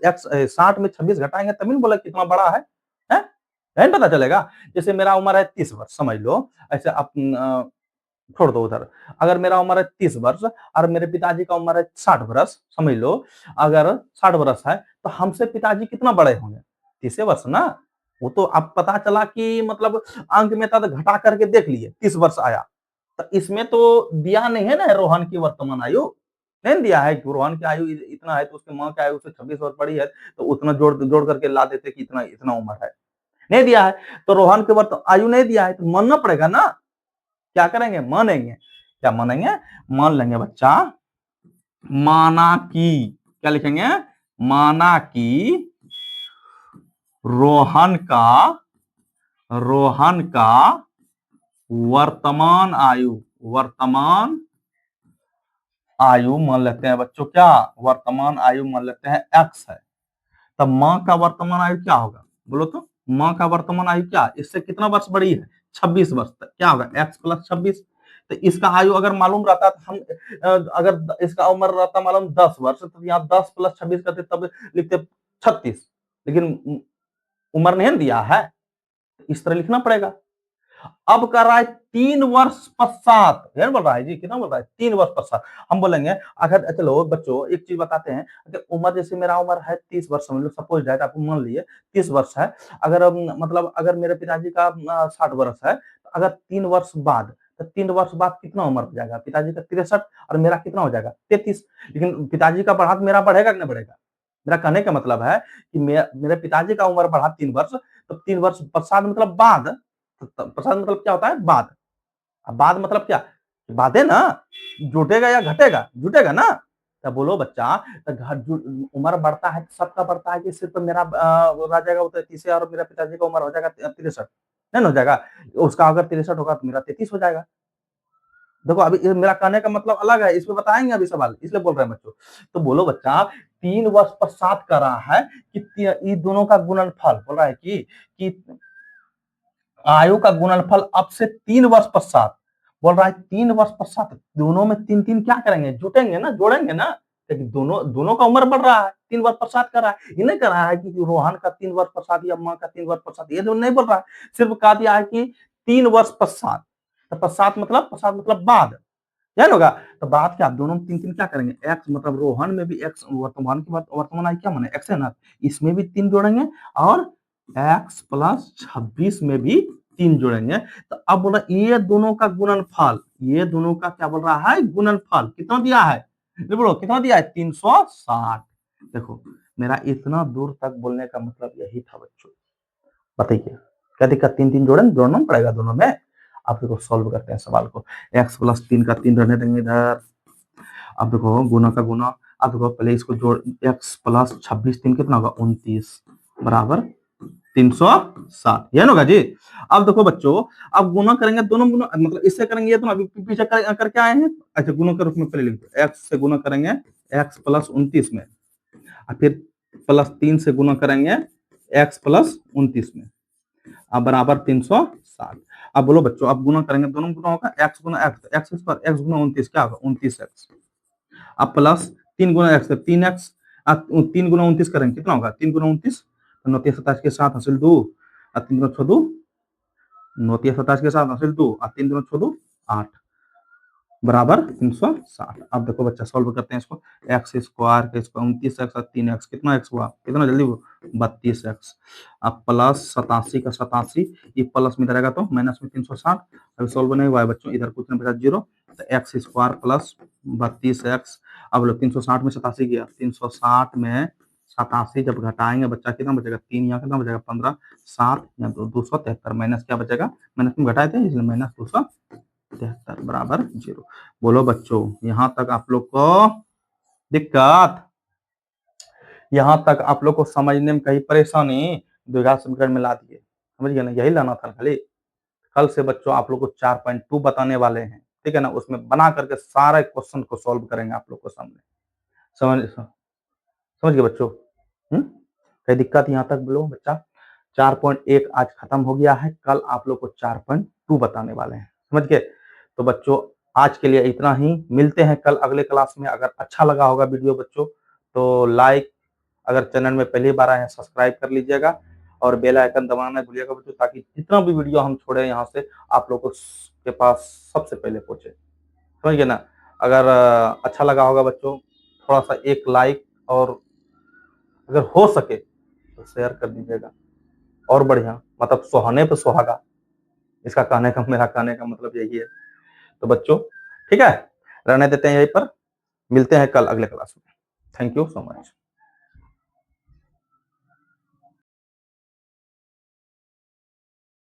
एक्स 60 में 26 घटाएंगे तभी बोला कितना बड़ा है, है? नहीं पता चलेगा, जैसे मेरा उम्र है 30 वर्ष समझ लो, ऐसे आप छोड़ दो उधर, अगर मेरा उम्र है 30 वर्ष और मेरे पिताजी का उम्र है 60 वर्ष समझ लो, अगर 60 वर्ष है तो हमसे पिताजी कितना बड़े होंगे 30 वर्ष ना, वो तो अब पता चला कि मतलब अंक में था तो घटा करके देख लिए 30 वर्ष आया, तो इसमें तो दिया नहीं है ना रोहन की वर्तमान आयु, नहीं दिया है कि रोहन की आयु इतना है तो उसकी मां की आयु से 26 वर्ष बड़ी है, तो उतना जोड़ जोड़ करके ला देते कि इतना इतना उम्र है, नहीं दिया है, तो रोहन की आयु नहीं दिया है तो मानना पड़ेगा ना, क्या करेंगे मानेंगे, क्या मानेंगे, मान लेंगे बच्चा, माना की क्या लिखेंगे, माना की रोहन का, रोहन का वर्तमान आयु, वर्तमान आयु मान लेते हैं बच्चों क्या, वर्तमान आयु मान लेते हैं एक्स है, तब मां का वर्तमान आयु क्या होगा, बोलो तो मां का वर्तमान आयु क्या, इससे कितना वर्ष बड़ी है 26 वर्ष तक, क्या होगा एक्स प्लस 26, तो इसका आयु अगर मालूम रहता तो हम अगर इसका उम्र रहता मालूम 10 वर्ष तो यहाँ 10 प्लस 26 करते तब लिखते 36, लेकिन उम्र नहीं दिया है, इस तरह लिखना पड़ेगा। अब कर रहा है 3 वर्ष पश्चात, बोल रहा है जी कितना बोल रहा है 3 वर्ष पश्चात, हम बोलेंगे अगर चलो बच्चों एक चीज बताते हैं, अगर उम्र जैसे मेरा उम्र है 30 वर्ष समझ लो, सपोज दैट आप मान लिए 30 वर्ष है, अगर मतलब अगर मेरे पिताजी का 60 वर्ष है, तो अगर 3 वर्ष बाद, तो 3 वर्ष बाद कितना उम्र हो जाएगा पिताजी का 63 और मेरा कितना हो जाएगा 33, लेकिन पिताजी का बढ़ा तो मेरा बढ़ेगा कि नहीं बढ़ेगा, मेरा कहने का मतलब है कि मेरे पिताजी का उम्र बढ़ा 3 वर्ष, तो 3 वर्ष पश्चात मतलब बाद, प्रसाद मतलब क्या होता है बाद, अब बाद मतलब क्या, बाद है ना, जुटेगा या घटेगा, जुटेगा ना, तो बोलो बच्चा, तो घर जो उम्र बढ़ता है सबका बढ़ता है कि सिर्फ मेरा रह जाएगा वो 33 और मेरा पिताजी का उम्र हो जाएगा 63, नहीं हो जाएगा? उसका अगर 63 होगा तो मेरा 33 हो जाएगा। देखो अभी ये मेरा कहने का मतलब अलग है, इसमें बताएंगे अभी सवाल, इसलिए बोल रहे हैं बच्चों। तो बोलो बच्चा, 3 वर्ष पश्चात कह रहा है कि ये दोनों का गुणनफल बोल रहा है कि आयु का गुणनफल अब से 3 वर्ष पश्चात, बोल रहा है 3 वर्ष पश्चात दोनों में तीन तीन क्या करेंगे, जुटेंगे ना, जोड़ेंगे ना, क्योंकि दोनों दोनों का उम्र बढ़ रहा है, 3 वर्ष पश्चात कर रहा है। ये नहीं कर रहा है कि रोहन का 3 वर्ष पश्चात या अम्मा का 3 वर्ष पश्चात, ये जो नहीं बोल रहा है, सिर्फ कह दिया है कि 3 वर्ष पश्चात। तो पश्चात मतलब बाद, ध्यान होगा। तो बाद क्या, दोनों में तीन तीन क्या करेंगे, एक्स मतलब रोहन में भी एक्स, वर्तमान की बात, वर्तमान आयु क्या माने एक्स है ना, इसमें भी 3 जोड़ेंगे और x+26 में भी 3 जोड़ेंगे। तो अब बोला ये दोनों का गुणनफल, ये दोनों का क्या बोल रहा है, गुणनफल कितना दिया है, बोलो कितना दिया है, 360। देखो मेरा इतना दूर तक बोलने का मतलब यही था बच्चों, बताइए क्या दिक्कत, तीन तीन जोड़ना पड़ेगा दोनों में। अब देखो सॉल्व करते हैं सवाल को, x+3 का 3 रहने देंगे इधर। अब देखो गुना का गुना, अब देखो पहले इसको जोड़, x+26 3 कितना होगा 29 बराबर 360, यह होगा जी। अब देखो बच्चों, अब गुना करेंगे दोनों गुना, मतलब इससे करेंगे ये तो अभी पीछे करके आए हैं। अच्छा गुना के रूप में पहले लिख दो, x से गुना करेंगे x+29 में, और फिर +3 से गुना करेंगे x+29 में, अब बराबर 360। अब बोलो बच्चों, अब गुना करेंगे दोनों गुना होगा, x गुना x, x स्क्वायर, x गुना 29 क्या होगा 29x, अब प्लस 3 गुना x 3x, अब 3 गुना 29 करेंगे कितना होगा 3 गुना 29, तो 29 27 के साथ हासिल 2 और 3 गुना 6 2, 29 27 के साथ हासिल 2 और 3 गुना 6 2 8 बराबर 360। अब देखो बच्चा सॉल्व करते हैं इसको, एक्स स्क्वायर का स्क्वायर 29x और 3x कितना x हुआ, कितना जल्दी 32x, अब प्लस 87 का 87, ये प्लस में रहेगा तो माइनस में 360। अभी सॉल्व नहीं हुआ है बच्चों, इधर कुछ नहीं बचा जीरो, तो एक्स स्क्वायर प्लस 32x, अब लो 360 में 87 गया, 360 में 87 जब घटाएंगे बच्चा कितना बचेगा 3, यहाँ कितना बचेगा 15, 7 या 273, माइनस क्या बचेगा, माइनस में घटाए थे इसलिए माइनस 273 बराबर 0। बोलो बच्चों यहां तक आप लोग को दिक्कत, यहां तक आप लोग को समझने में कहीं परेशानी, द्विघात समीकरण में ला दिए, समझ गए ना, यही लाना था खाली। कल से बच्चों आप लोग को 4.2 बताने वाले हैं, ठीक है ना, उसमें बना करके सारे क्वेश्चन को सॉल्व करेंगे आप लोग को सामने, समझ गए बच्चों। कोई दिक्कत यहाँ तक बोलो बच्चा। 4.1 आज खत्म हो गया है, कल आप लोग को 4.2 बताने वाले हैं, समझ गए। तो बच्चों आज के लिए इतना ही, मिलते हैं कल अगले क्लास में। अगर अच्छा लगा होगा वीडियो बच्चों तो लाइक, अगर चैनल में पहली बार आए हैं सब्सक्राइब कर लीजिएगा और बेल आइकन दबाना नहीं भूलिएगा बच्चों, ताकि जितना भी वीडियो हम छोड़े यहाँ से आप लोगों के पास सबसे पहले पहुंचे, समझ गए ना। अगर अच्छा लगा होगा बच्चों थोड़ा सा एक लाइक, और अगर हो सके तो शेयर कर दीजिएगा, और बढ़िया, मतलब सुहाने पे सुहागा, इसका कहने का, मेरा कहने का मतलब यही है। तो बच्चों ठीक है, रहने देते हैं यहीं पर, मिलते हैं कल अगले क्लास में। Thank you so much.